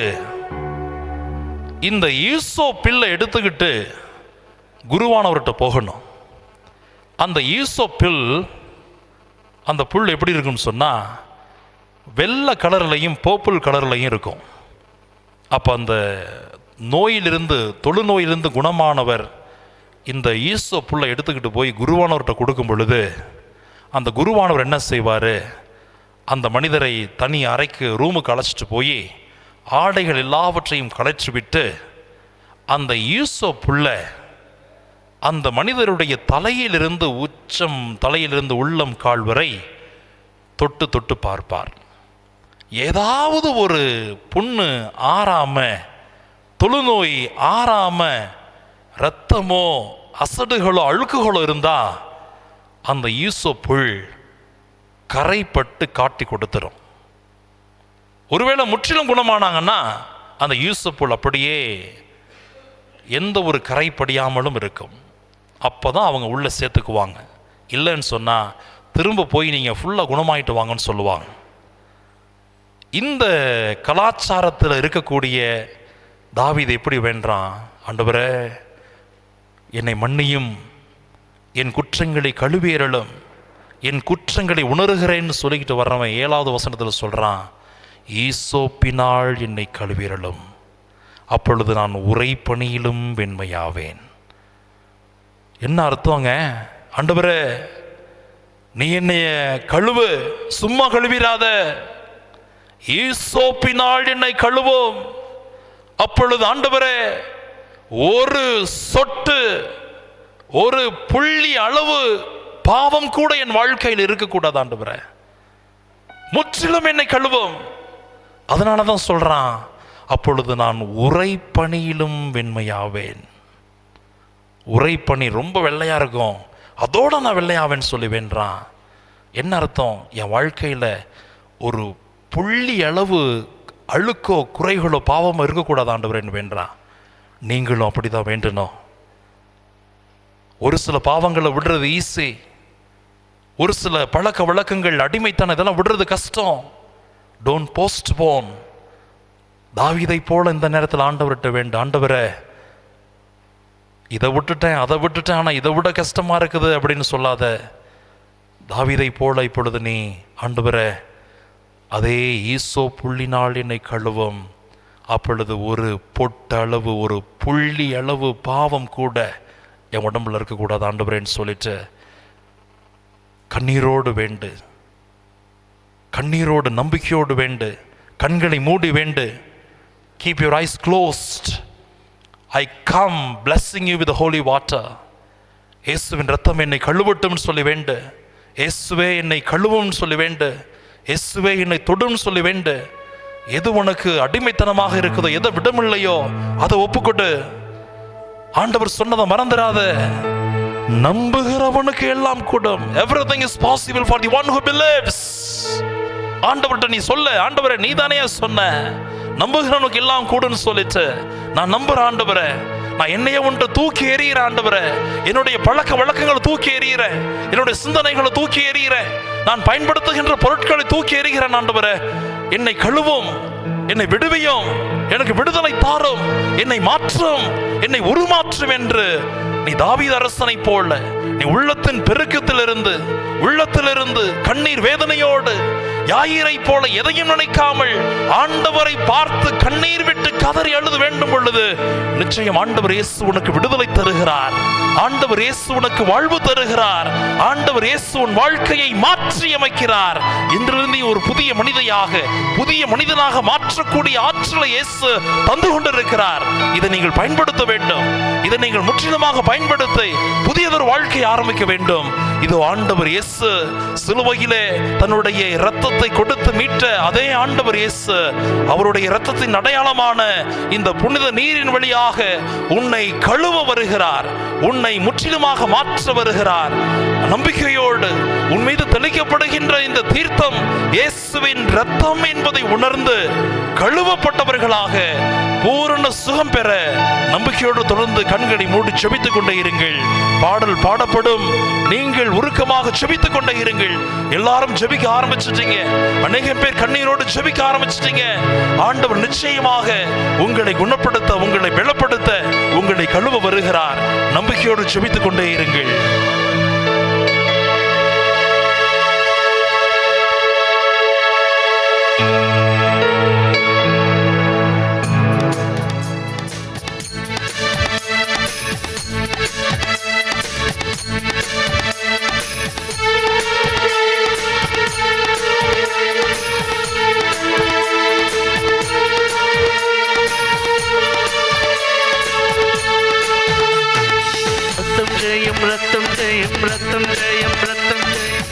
இந்த ஈசோ பில்லை எடுத்துக்கிட்டு குருவானவர்கிட்ட போகணும். அந்த ஈசோ பில், அந்த புல் எப்படி இருக்குன்னு சொன்னால் வெள்ளை கலர்லையும் பர்பிள் கலர்லையும் இருக்கும். அப்போ அந்த நோயிலிருந்து, தொழுநோயிலிருந்து குணமானவர் இந்த ஈசோ புல்லை எடுத்துக்கிட்டு போய் குருவானவர்கிட்ட கொடுக்கும் பொழுது, அந்த குருவானவர் என்ன செய்வார், அந்த மனிதரை தனி அறைக்கு, ரூமுக்கு அழைச்சிட்டு போய் ஆடைகள் எல்லாவற்றையும் களைச்சி விட்டு அந்த ஈசோ புல்லை அந்த மனிதருடைய தலையிலிருந்து, உச்சம் தலையிலிருந்து உள்ளம் கால் வரை தொட்டு தொட்டு பார்ப்பார். ஏதாவது ஒரு புண்ணு ஆறாம, தொழுநோய் ஆறாம, இரத்தமோ அசடுகளோ அழுக்குகளோ இருந்தா அந்த ஈசோ புல் கரைப்பட்டு காட்டி கொடுத்துரும். ஒருவேளை முற்றிலும் குணமானாங்கன்னா அந்த ஈசோ புல் அப்படியே எந்த ஒரு கரைப்படியாமலும் இருக்கும். அப்போதான் அவங்க உள்ள சேர்த்துக்குவாங்க. இல்லைன்னு சொன்னால் திரும்ப போய் நீங்கள் ஃபுல்லாக குணமாயிட்டு வாங்கன்னு சொல்லுவாங்க. இந்த கலாச்சாரத்தில் இருக்கக்கூடிய தாவீது எப்படி வேண்டான், ஆண்டவரே என்னை மன்னியும், என் குற்றங்களை கழுவியறலும், என் குற்றங்களை உணர்கிறேன்னு சொல்லிக்கிட்டு வர்றவன் 7வது வசனத்தில் சொல்கிறான், ஈசோப்பினால் என்னை கழுவியறலும், அப்பொழுது நான் உறைபனியிலும் வெண்மையாவேன். என்ன அர்த்தங்க? ஆண்டவரே நீ என்னைய கழுவு, சும்மா கழுவிராத, ஈசோப்பினால் என்னை கழுவும். அப்பொழுது ஆண்டவரே ஒரு சொட்டு, ஒரு புள்ளி அளவு பாவம் கூட என் வாழ்க்கையில் இருக்கக்கூடாது ஆண்டவரே, முற்றிலும் என்னை கழுவும். அதனால தான் சொல்றான், அப்பொழுது நான் உறைபனியிலும் வெண்மையாவேன். உறைபனி ரொம்ப வெள்ளையா இருக்கும், அதோட நான் வெள்ளையாவேன்னு சொல்லி வேண்டான். என்ன அர்த்தம்? என் வாழ்க்கையில் ஒரு புள்ளி அளவு அழுக்கோ குறைகளோ பாவமோ இருக்கக்கூடாது ஆண்டவரேன்னு வேண்டான். நீங்களும் அப்படிதான் வேண்டணும். ஒரு சில பாவங்களை விடுறது ஈஸி, ஒரு சில பழக்க வழக்கங்கள், அடிமைத்தனம், இதெல்லாம் விடுறது கஷ்டம். Don't postpone. தாவீதை போல இந்த நேரத்தில் ஆண்டவர்கிட்ட வேண்டும், ஆண்டவரே இதை விட்டுட்டேன், அதை விட்டுட்டேன், ஆனால் இதை விட கஷ்டமா இருக்குது அப்படின்னு சொல்லாத. தாவீதை போல இப்பொழுது நீ, ஆண்டவரே அதே ஈசோ புள்ளினால் என்னை கழுவும், அப்பொழுது ஒரு பொட்டளவு, ஒரு புள்ளி அளவு பாவம் கூட என் உடம்புல இருக்கக்கூடாது ஆண்டவரேன்னு சொல்லிட்டு கண்ணீரோடு வேண்டு, கண்ணீரோடு நம்பிக்கையோடு வேண்டு, கண்களை மூடி வேண்டு. Keep your eyes closed. I come blessing you with the holy water. இயேசுவின் ரத்தம் என்னை கழுவட்டும் சொல்லி வேண்டு. இயேசுவே என்னை கழுவும் சொல்லி வேண்டு. இயேசுவே என்னை தொடும் சொல்லி வேண்டு. எது உனக்கு அடிமைத்தனமாக இருக்குதோ, எதை விடமில்லையோ அதை ஒப்புக்கொடு. ஆண்டவர் சொன்னதை மறந்துடாத. நம்புகிறவனுக்கு எல்லாம் கூடும். Everything is possible for the one who believes. ஆண்டவர்கிட்ட நீ சொல்ல, ஆண்டவரே நீ தானே சொன்ன நம்புகிறவனுக்கு எல்லாம் கூடுன்னு சொல்லிட்டு, நான் நம்புறேன் ஆண்டவரே, நான் என்னைய ஒன்று தூக்கி எறிகிறேன் ஆண்டவரே, என்னுடைய பழக்க வழக்கங்களை தூக்கி எறிகிறேன், என்னுடைய சிந்தனைகளை தூக்கி எறிகிறேன், நான் பயன்படுத்துகின்ற பொருட்களை தூக்கி எறிகிறேன் ஆண்டவரே, என்னை கழுவும், என்னை விடுவியும், எனக்கு விடுதலை தாரும், என்னை மாற்றும், என்னை உருமாற்றும் என்று நீ தாவீது அரசனை போல நீ உள்ளத்தின் உள்ளத்திலிருந்து கண்ணீர் வேதனையோடு யாயிரை போல எதையும் நினைக்காமல் ஆண்டவரை பார்த்து கண்ணீர் விட்டு கதறி அழுது வேண்டும் பொழுது நிச்சயம் ஆண்டவர் இயேசு உனக்கு விடுதலை தருகிறார். ஆண்டவர் இயேசு உனக்கு வாழ்வு தருகிறார். ஆண்டவர் இயேசு உன் வாழ்க்கையை மாற்றி அமைக்கிறார். இன்றிலிருந்து ஒரு புதிய மனிதனாக மாற்றக்கூடிய ஆற்றலை இயேசு தந்து கொண்டிருக்கிறார். இதை நீங்கள் பயன்படுத்த வேண்டும். இதை நீங்கள் முற்றிலுமாக பயன்படுத்தி புதியதொரு வாழ்க்கையை ஆரம்பிக்க வேண்டும். இதோ ஆண்டவர் இயேசு சிலுவையிலே தன்னுடைய இரத்தத்தை கொடுத்து மீட்ட அதே ஆண்டவர் இயேசு அவருடைய இரத்தத்தின் அடையாளமான இந்த புனித நீரின் வழியாக உன்னை கழுவ வருகிறார். உன்னை முற்றிலுமாக மாற்ற வருகிறார். நம்பிக்கையோடு உன் மீது தெளிக்கப்படுகின்ற இந்த தீர்த்தம் இயேசுவின் இரத்தம் என்பதை உணர்ந்து கழுவப்பட்டவர்களாக பூரண சுகம் பெற நம்பிக்கையோடு தொடர்ந்து கண்களை மூடி செபித்துக் கொண்டே இருங்கள். பாடல் பாடப்படும், நீங்கள் உருக்கமாக செபித்துக் கொண்டே இருங்கள். எல்லாரும் ஜெபிக்க ஆரம்பிச்சிட்டீங்க, அநேகம் பேர் கண்ணீரோடு ஜெபிக்க ஆரம்பிச்சிட்டீங்க. ஆண்டவர் நிச்சயமாக உங்களை குணப்படுத்த, உங்களை பலப்படுத்த, உங்களை கழுவ வருகிறார். நம்பிக்கையோடு ஜெபித்துக் கொண்டே இருங்கள். ரத்தம் ஜெயம், ரத்தம் ஜெயம், ரத்தம் ஜெயம்,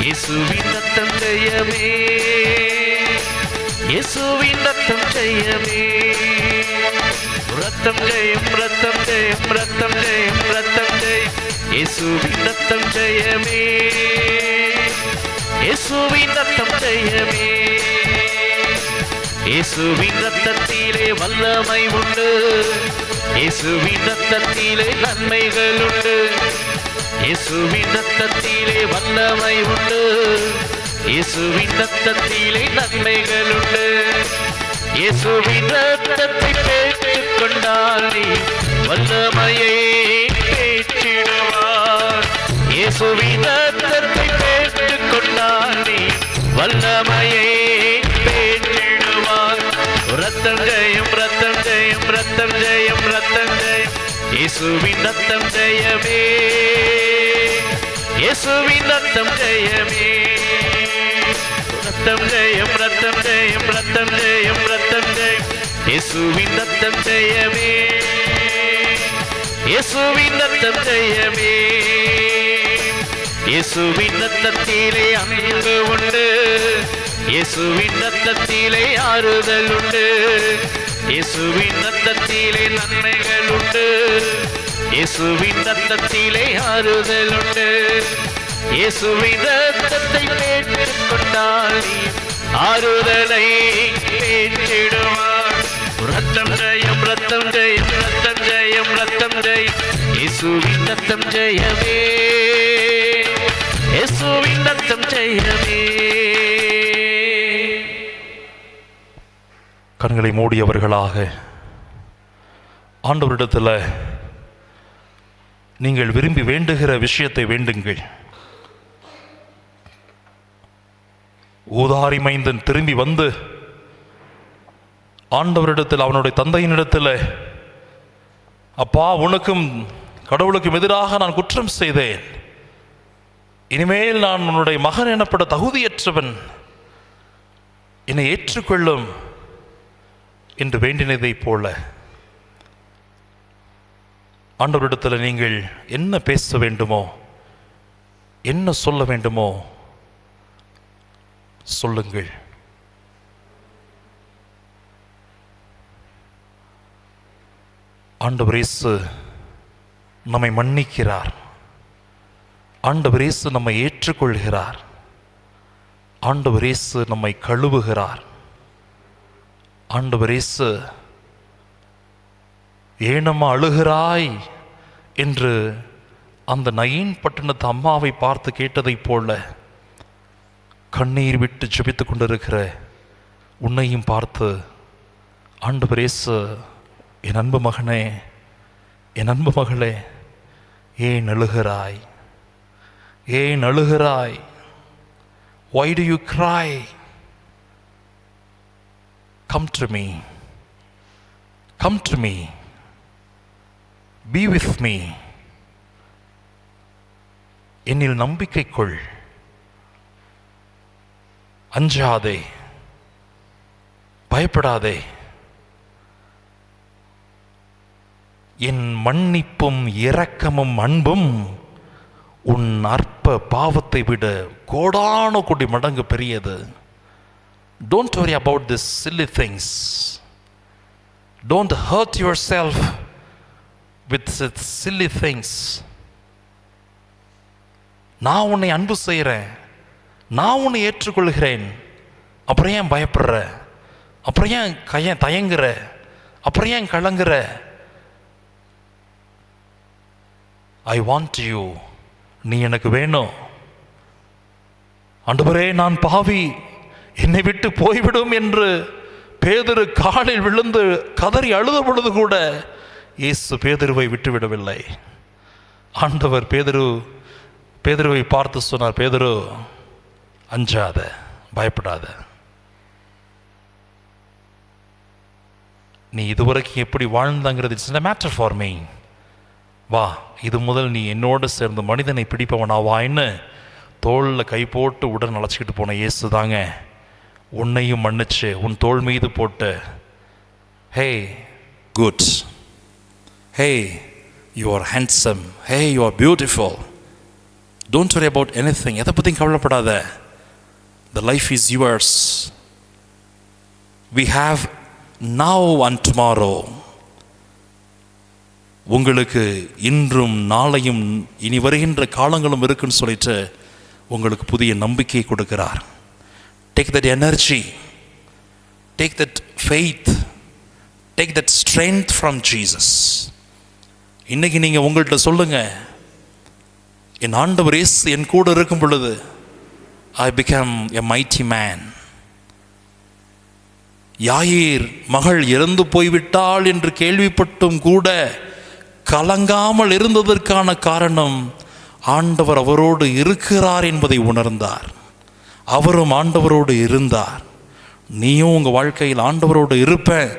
இயேசுவின் ரத்தம் ஜெயமே, இயேசுவின் ரத்தம் ஜெயமே. ரத்தம் ஜெயம், ரத்தம் ஜெயம், ரத்தம் ஜெயம், ரத்தம் ஜெயம், இயேசுவின் ரத்தம் ஜெயமே, இயேசுவின் ரத்தம் ஜெயமே. இயேசுவின் ரத்தத்திலே வல்லமை உண்டு, இயேசுவின் ரத்தத்திலே நன்மைகள் உண்டு, இயேசுவின் ரத்தத்திலே வல்லமை உண்டு, இயேசுவின் ரத்தத்திலே நன்மைகள் உண்டு. இயேசுவின் ரத்தத்தை பெற்றுக் கொண்டால் நீ வல்லமையை பெற்றிடுவார். இயேசுவின் ரத்தத்தை பெற்றுக் கொண்டால் நீ வல்லமையை பெற்றிடுவார். ரத்தம் ஜெயம், ரத்தம் ஜெயம், ரத்தம் ஜெயம், ரத்தம் ஜெயம், இயேசுவின் ரத்தம் ஜெயமே, இயேசுவின் ரத்தம் ஜெயமே. ரத்தம் ஜெயம், ரத்தம் ஜெயம், ரத்தம் ஜெயம், ரத்தம் ஜெயம், இயேசுவின் ரத்தம் ஜெயமே, இயேசுவின் ரத்தம் ஜெயமே. இயேசுவின் ரத்தத்திலே அன்பு உண்டு, இயேசுவின் ரத்தத்திலே ஆறுதல் உண்டு, இயேசுவின் ரத்தத்திலே நன்மைகள் உண்டு, இயேசுவின் ரத்தத்திலே ஆறுதல் உண்டு. இயேசுவின் ரத்தத்தை பெற்றுக் கொண்டால் நீ ஆறுதலை பெற்றிடுவார். ரத்தம் ஜெயம், ரத்தம் ஜெயம், ரத்தம் ஜெயம், ரத்தம் ஜெயம், இயேசுவின் ரத்தம் ஜெயமே, இயேசுவின் ரத்தம் ஜெயமே. கண்களை மூடியவர்களாக ஆண்டவரிடத்தில் நீங்கள் விரும்பி வேண்டுகிற விஷயத்தை வேண்டுங்கள். ஊதாரி மைந்தன் திரும்பி வந்து ஆண்டவரிடத்தில், அவனுடைய தந்தையினிடத்தில், அப்பா, உனக்கும் கடவுளுக்கும் எதிராக நான் குற்றம் செய்தேன், இனிமேல் நான் உன்னுடைய மகன் எனப்பட தகுதியற்றவன், என்னை ஏற்றுக்கொள்ளும் என்று வேண்டினதைப் போல ஆண்டவரிடத்தில் நீங்கள் என்ன பேச வேண்டுமோ, என்ன சொல்ல வேண்டுமோ சொல்லுங்கள். ஆண்டவர் இயேசு நம்மை மன்னிக்கிறார், ஆண்டவர் இயேசு நம்மை ஏற்றுக்கொள்கிறார், ஆண்டவர் இயேசு நம்மை கழுவுகிறார். ஆண்டவர் இயேசு ஏனம்மா அழுகிறாய் என்று அந்த நயீன் பட்டணத்து அம்மாவை பார்த்து கேட்டதைப் போல கண்ணீர் விட்டு ஜெபித்துக் கொண்டிருக்கிற உன்னையும் பார்த்து ஆண்டவர் இயேசு, என் அன்பு மகனே, என் அன்பு மகளே, ஏன் அழுகிறாய், ஏன் அழுகிறாய், why do you cry, come to me, come to me, be with me, என்னில் நம்பிக்கை கொள், அஞ்சாதே, பயப்படாதே, என் மன்னிப்பும் இரக்கமும் அன்பும் உன் அற்ப பாவத்தை விட கோடான கோடி மடங்கு பெரியது. Don't worry about these silly things. Don't hurt yourself with silly things. நான் உன்னை அன்பு செய்கிறேன், நான் உன்னை ஏற்றுக்கொள்கிறேன், அப்புறம் ஏன் பயப்படுற, அப்புறம் ஏன் தயங்குற, அப்புறம் ஏன் கலங்குற? ஐ வாண்ட் யூ, நீ எனக்கு வேணும். ஆண்டவரே நான் பாவி, என்னை விட்டு போய்விடும் என்று பேதுரு காலில் விழுந்து கதறி அழுத பொழுது கூட இயேசு பேதுருவை விட்டுவிடவில்லை. ஆண்டவர் பேதுருவை பார்த்து சொன்னார், பேதுரு அஞ்சாத, பயப்படாத, நீ இதுவரைக்கும் எப்படி வாழ்ந்தாங்கிறது it's a matter for me. வா, இது முதல் நீ என்னோடு சேர்ந்து மனிதனை பிடிப்பவனாவான்னு தோளில் கை போட்டு உடன் அழைச்சிக்கிட்டு போன இயேசு தாங்க உன்னையும் மன்னிச்சு உன் தோள் மீது போட்டு, hey good, hey you are handsome, hey you are beautiful, don't worry about anything, எதை பற்றியும் கவலைப்படாத, the life is yours, we have now and tomorrow. உங்களுக்கு இன்றும் நாளையும் இனி வருகின்ற காலங்களும் இருக்குன்னு சொல்லிட்டு உங்களுக்கு புதிய நம்பிக்கை கொடுக்கிறார். Take that energy, take that faith, take that strength from Jesus. இன்னைக்கு நீங்க உங்கள்கிட்ட சொல்லுங்க, என் ஆண்டவர் இயேசு என் கூட இருக்கும் பொழுது I become a mighty man. யாயீர் மகள் இறந்து போய்விட்டாள் என்று கேள்விப்பட்டும் கூட கலங்காமல் இருந்ததற்கான காரணம் ஆண்டவர் அவரோடு இருக்கிறார் என்பதை உணர்ந்தார். அவரும் ஆண்டவரோடு இருந்தார். நீயும் உங்கள் வாழ்க்கையில் ஆண்டவரோடு இருப்பேன்,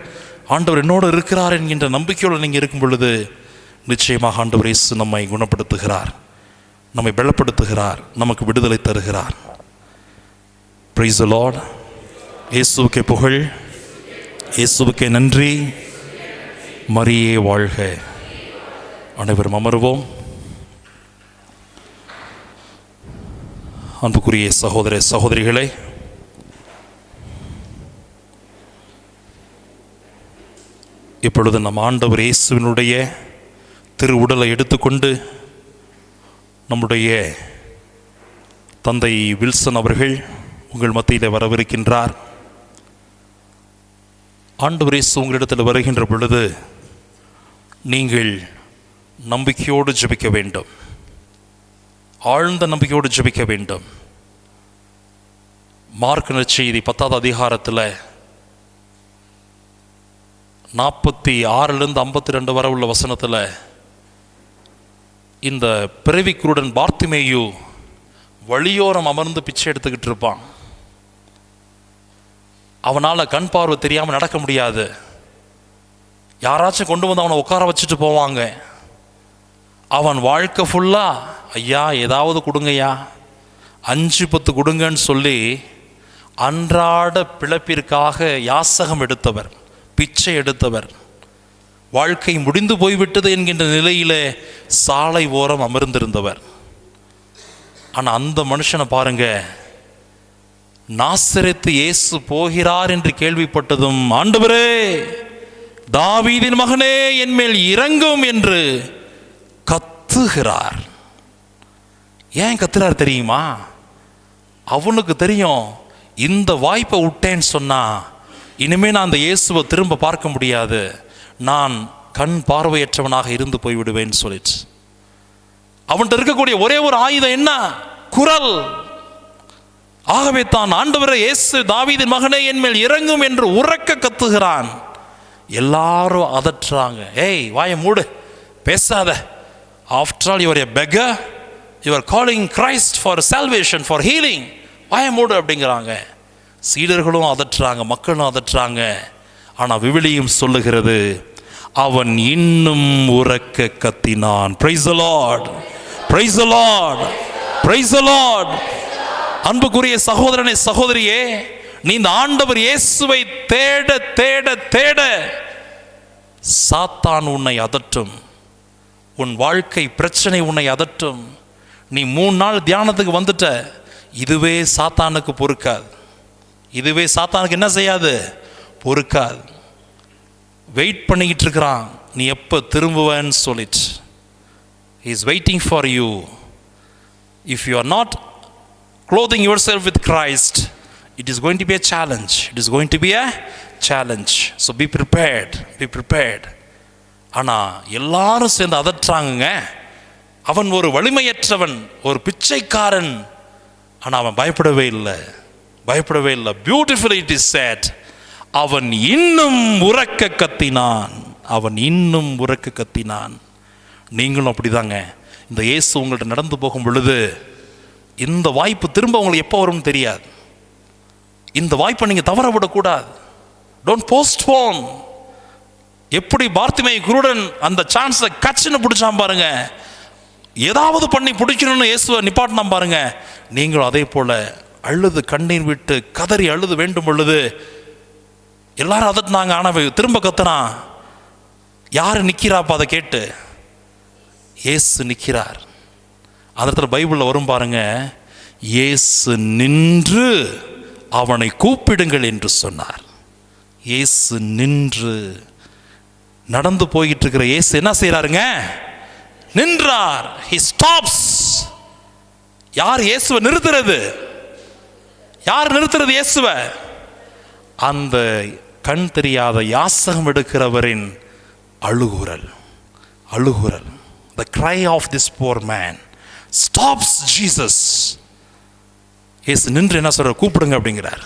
ஆண்டவர் என்னோடு இருக்கிறார் என்கின்ற நம்பிக்கையோடு நீங்கள் இருக்கும் பொழுது நிச்சயமாக ஆண்டவர் இயேசு நம்மை குணப்படுத்துகிறார், நம்மை பலப்படுத்துகிறார், நமக்கு விடுதலை தருகிறார். Praise the Lord. இயேசுவுக்கே புகழ், இயேசுவுக்கே நன்றி. மரியே வாழ்க. அனைவரும் அமருவோம். அன்புக்குரிய சகோதர சகோதரிகளே, இப்பொழுது நம் ஆண்டவர் இயேசுவினுடைய திரு உடலை எடுத்துக்கொண்டு நம்முடைய தந்தை வில்சன் அவர்கள் உங்கள் மத்தியில் வரவிருக்கின்றார். ஆண்டவர் இயேசு உங்களிடத்தில் வருகின்ற பொழுது நீங்கள் நம்பிக்கையோடு ஜெபிக்க வேண்டும், ஆழ்ந்த நம்பிக்கையோடு ஜெபிக்க வேண்டும். மார்க் நற்செய்தி 10வது அதிகாரத்தில் 46 52 வரை உள்ள வசனத்தில் இந்த பிறவி குருடன் பார்த்திமேயு வழியோரம் அமர்ந்து பிச்சை எடுத்துக்கிட்டு இருப்பான். அவனால் கண் பார்வை தெரியாமல் நடக்க முடியாது. யாராச்சும் கொண்டு வந்து அவனை உட்கார வச்சுட்டு போவாங்க. அவன் வாழ்க்கை ஃபுல்லாக ஐயா ஏதாவது கொடுங்கய்யா, 5-10 கொடுங்கன்னு சொல்லி அன்றாட பிழைப்பிற்காக யாசகம் எடுத்தவர், பிச்சை எடுத்தவர், வாழ்க்கை முடிந்து போய்விட்டது என்கின்ற நிலையிலே சாலை ஓரம் அமர்ந்திருந்தவர். ஆனால் அந்த மனுஷனை பாருங்க, நாசரேத்து இயேசு போகிறார் என்று கேள்விப்பட்டதும் ஆண்டவரே தாவீதின் மகனே என் மேல் இறங்கும் என்று கத்துகிறார். ஏன் கத்துறார் தெரியுமா? அவனுக்கு தெரியும், இந்த வாய்ப்பை விட்டேன்னு சொன்னா இனிமே நான் அந்த இயேசுவை திரும்ப பார்க்க முடியாது, நான் கண் பார்வையற்றவனாக இருந்து போய்விடுவேன்னு சொல்லிட்டு அவன்கிட்ட இருக்கக்கூடிய ஒரே ஒரு ஆயுதம் என்ன? குரல். ஆகவே தான் ஆண்டவரே இயேசு தாவீதின் மகனே என் மேல் இறங்கும் என்று உரக்க கத்துகிறான். எல்லாரும் அதற்றாங்க, ஏய் வாயை மூடு, பேசாத, after all you're a beggar, you're calling Christ for salvation, for healing, வாயை மூடு அப்படிங்கிறாங்க. சீடர்களும் அதற்றாங்க, மக்களும் அதற்றாங்க. ஆனால் விவிலியம் சொல்லுகிறது, அவன் இன்னும் உரக்க கத்தினான். Praise the Lord, praise the Lord, praise the Lord. அன்புக்குரிய சகோதரனே சகோதரியே, நீ இந்த ஆண்டவர் இயேசுவை தேட தேட தேட சாத்தான் உன்னை அதட்டும், உன் வாழ்க்கை பிரச்சனை உன்னை அதட்டும். நீ 3 நாள் தியானத்துக்கு வந்துட்ட, இதுவே சாத்தானுக்கு பொறுக்காது, இதுவே சாத்தானுக்கு என்ன செய்யாது, பொறுக்காது. வெயிட் பண்ணிக்கிட்டு இருக்கிறான். நீ எப்போ திரும்புவேன்னு சொல்லிட்டு. He is waiting for you. If you are not clothing yourself with Christ, it is going to be a challenge. It is going to be a challenge. So be prepared. Be prepared. ஆனால் எல்லாரும் சேர்ந்து அதற்றாங்க. அவன் ஒரு வலிமையற்றவன், ஒரு பிச்சைக்காரன். ஆனால் அவன் பயப்படவே இல்லை, பயப்படவே இல்லை. பியூட்டிஃபுல்லி இட் இஸ் சேட், அவன் இன்னும் உரக்க கத்தினான். அவன் இன்னும் உரக்க கத்தினான். நீங்களும் அப்படிதாங்க. இந்த இயேசு உங்கள்கிட்ட நடந்து போகும் பொழுது இந்த வாய்ப்பு திரும்ப உங்களுக்கு எப்போ வரும்னு தெரியாது. இந்த வாய்ப்பை நீங்கள் தவற விடக்கூடாது. Don't postpone. எப்படி பார்த்திமேயு குருடன் அந்த சான்ஸை கச்சுன்னு பிடிச்சான் பாருங்க, ஏதாவது பண்ணி பிடிக்கணும்னு இயேசுவை நிப்பாட்டினான் பாருங்க. நீங்களும் அதே போல அழுது கண்ணீர் விட்டு கதறி அழுது வேண்டும் பொழுது எல்லாரும் அதட்டினாங்க. ஆனால் திரும்ப கத்துறான். யார் நிற்கிறாப்பா அதை கேட்டு? இயேசு நிற்கிறார். அந்த இடத்துல பைபிளில் வரும் பாருங்க, இயேசு நின்று அவனை கூப்பிடுங்கள் என்று சொன்னார். இயேசு நின்று, நடந்து போய்கிட்டு இருக்கிற இயேசு என்ன செய்யறாருங்க? நின்றார். He stops. யார் இயேசுவை நிறுத்துறது? யார் நிறுத்துறது இயேசுவை? அந்த கண் தெரியாத யாசகம் எடுக்கிறவரின் அழுகுரல். அழுகுரல். The cry of this poor man stops Jesus. இயேசு நின்று என்ன சொல்றார்? கூப்பிடுங்க அப்படிங்கிறார்.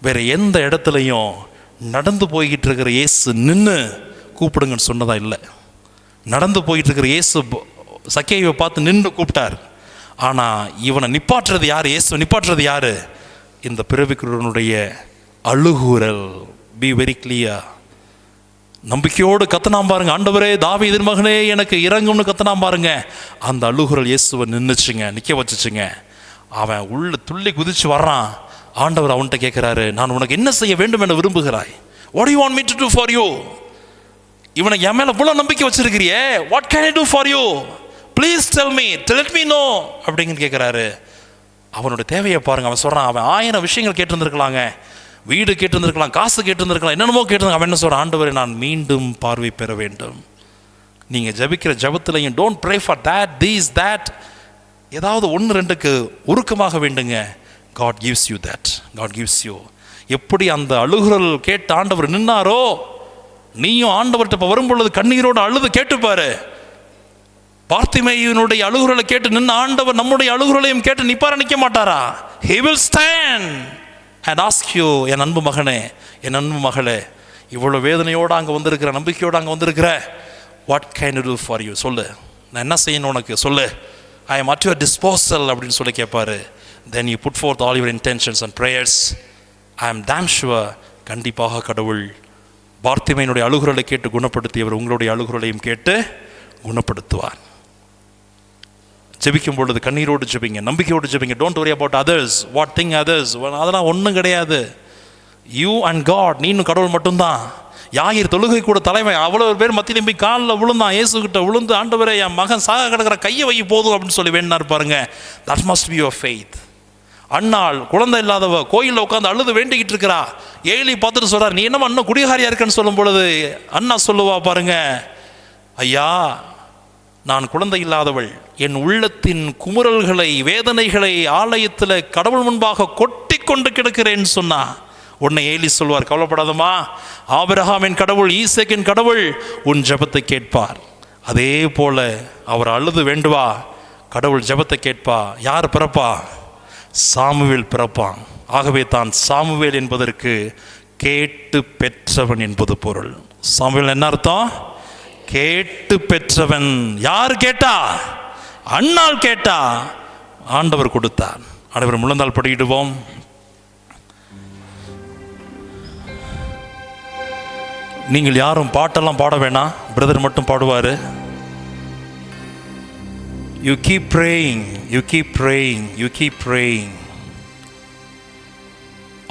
வேற எந்த இடத்துலையும் நடந்து போய்கிட்டு இருக்கிற இயேசு நின்று கூப்பிடுங்கன்னு சொன்னதா இல்லை. நடந்து போயிட்டு இருக்கிற இயேசு சக்கேயுவை பார்த்து நின்று கூப்பிட்டார். ஆனால் இவனை நிப்பாட்டுறது யார்? இயேசு நிப்பாட்டுறது யார்? இந்த பிறவிக்குறனுடைய அழுகுரல். Be very clear. நம்பிக்கையோடு கத்தனாம் பாருங்க, ஆண்டவரே தாவீதின் மகனே எனக்கு இறங்கும்னு கத்தனாம் பாருங்க. அந்த அழுகுரல் இயேசுவை நின்றுச்சுங்க, நிற்க வச்சுச்சுங்க. அவன் உள்ள துள்ளி குதிச்சு வர்றான். ஆண்டவர் அவன்கிட்ட கேட்குறாரு, நான் உனக்கு என்ன செய்ய வேண்டும் என விரும்புகிறாய்? What do you want me to do for you? இவனை என் மேலே இவ்வளோ நம்பிக்கை வச்சிருக்கிறியே, what can I do for you? Please tell me, let me know அப்படிங்கன்னு கேட்குறாரு. அவனுடைய தேவையை பாருங்க. அவன் சொல்கிறான், அவன் 1000 விஷயங்கள் கேட்டிருந்துருக்கலாங்க. வீடு கேட்டிருந்துருக்கலாம், காசு கேட்டிருந்துருக்கலாம், என்னென்னமோ கேட்டிருந்தாங்க. அவன் என்ன சொல்கிறான்? ஆண்டவரே நான் மீண்டும் பார்வை பெற வேண்டும். நீங்கள் ஜபிக்கிற ஜபத்துலையும் don't pray for that, these, that, ஏதாவது 1-2க்கு உருக்கமாக வேண்டுங்க. God gives you that. God gives you. எப்படி அந்த அழுகுரல் கேட்டு ஆண்டவர் நின்னாரோ, நீயும் ஆண்டவர்கிட்ட இப்போ வரும்பொழுது கண்ணீரோடு அழுது கேட்டுப்பாரு. பார்த்திமேயுனுடைய அழுகுரலை கேட்டு நின்று ஆண்டவர் நம்முடைய அழுகுரலையும் கேட்டு நிப்பார நிற்க மாட்டாரா? He will stand and ask you, என் அன்பு மகனே, என் அன்பு மகளே, இவ்வளோ வேதனையோடு அங்கே வந்திருக்கிற, நம்பிக்கையோடு அங்கே வந்திருக்கிற, what can I do for you? சொல்லு, நான் என்ன செய்யணும் உனக்கு சொல்லு. I am at your disposal அப்படின்னு சொல்லி கேட்பாரு. Then you put forth all your intentions and prayers. I am damn sure, கண்டிப்பாக கடவுள் பார்த்திமேயுனுடைய அழுகுரலை கேட்டு குணப்படுத்தியவர் உங்களுடைய அழுகுரலையும் கேட்டு குணப்படுத்துவார். ஜெபிக்கும் பொழுது கண்ணீரோடு ஜெபிங்க, நம்பிக்கையோடு ஜெபிங்க. Don't worry about others, what thing others. அதெல்லாம் ஒன்றும் கிடையாது. யூ அண்ட் காட், நீனும் கடவுள் மட்டும்தான். யாயிர் தொழுகை கூட தலைவன் அவ்வளோ பேர் மத்தியிலும் போய் காலில் விழுந்தான், இயேசுகிட்ட விழுந்து, ஆண்டவரே என் மகன் சாக கிடக்கிற, கையை வை போதும் அப்படின்னு சொல்லி வேண்டினார் பாருங்க. That must be your faith. அண்ணாள் குழந்தை இல்லாதவ கோயிலில் உட்காந்து அழுது வேண்டிக்கிட்டு இருக்கிறா. ஏழி பார்த்துட்டு சொல்றார், நீ என்னமா அண்ணன் குடிகாரியா இருக்கன்னு சொல்லும் பொழுது அண்ணா சொல்லுவா பாருங்க, ஐயா நான் குழந்தை இல்லாதவள், என் உள்ளத்தின் குமுறல்களை வேதனைகளை ஆலயத்தில் கடவுள் முன்பாக கொட்டி கொண்டு கிடக்கிறேன்னு சொன்னா உன்னை ஏலி சொல்வார், கவலைப்படாதமா, ஆபிரகாமின் கடவுள், ஈசேக்கின் கடவுள் உன் ஜெபத்தை கேட்பார். அதே போல அவர் அழுது வேண்டுவா, கடவுள் ஜெபத்தை கேட்பா. யார் பிறப்பா? சாமுவேல் பிறப்பான். ஆகவே தான் சாமுவேல் என்பதற்கு கேட்டு பெற்றவன் என்பது பொருள். சாமுவேல் என்ன அர்த்தம்? கேட்டு பெற்றவன். யார் கேட்டா? அண்ணாள் கேட்டா, ஆண்டவர் கொடுத்தார். ஆண்டவர் முழந்தால் படிக்கிடுவோம். நீங்கள் யாரும் பாட்டெல்லாம் பாட வேணாம், பிரதர் மட்டும் பாடுவார். You keep praying, you keep praying, you keep praying.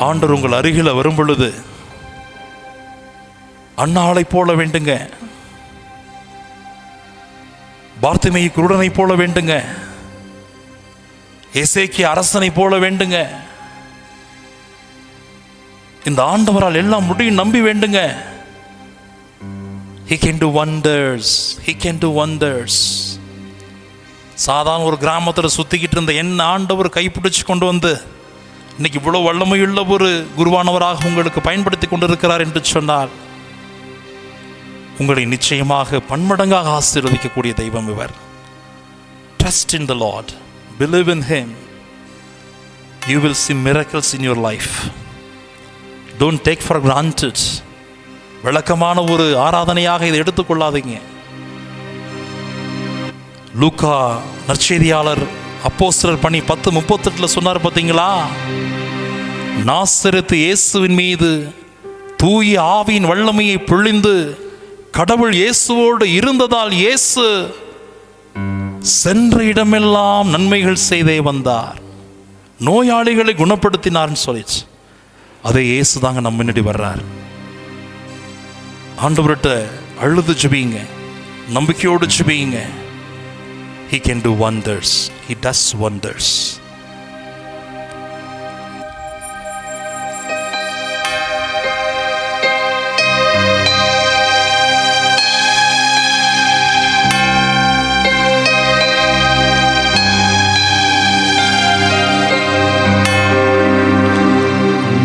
ஆண்டவர் உங்கள் அருகில் வரும் பொழுது அண்ணாளை போல வேண்டுங்க, பார்த்திமேயு குருடனை போல வேண்டுங்க, எசேக்கியா அரசனை போல வேண்டுங்க. இந்த ஆண்டவரால் எல்லாம் முடியும் நம்பி வேண்டுங்க. He can do wonders. He can do wonders. சாதாரண ஒரு கிராமத்தில் சுற்றிக்கிட்டு இருந்த என்ன ஆண்டவர் கைப்பிடிச்சு கொண்டு வந்து இன்னைக்கு இவ்வளோ வல்லமையுள்ள ஒரு குருவானவராக உங்களுக்கு பயன்படுத்தி கொண்டிருக்கிறார் என்று சொன்னால் உங்களை நிச்சயமாக பன்மடங்காக ஆசீர்வதிக்கக்கூடிய தெய்வம் இவர். Trust in the Lord. Believe in Him. You will see miracles in your life. Don't take for granted. விளக்கமான ஒரு ஆராதனையாக இதை எடுத்துக்கொள்ளாதீங்க. லூக்கா நற்செய்தியாளர் அப்போஸ்தலர் பணி 10:38 சொன்னார் பார்த்தீங்களா, நாசரேத்து இயேசுவின் மீது தூய ஆவியின் வல்லமையை பொழிந்து கடவுள் இயேசுவோடு இருந்ததால் இயேசு சென்ற இடமெல்லாம் நன்மைகள் செய்தே வந்தார், நோயாளிகளை குணப்படுத்தினார்னு சொல்லிச்சு. அதே இயேசு தாங்க நம்ம முன்னாடி வர்றார். ஆண்டவர்கிட்ட அழுது ஜெபிங்க, நம்பிக்கையோடு ஜெபிங்க. He can do wonders. He does wonders.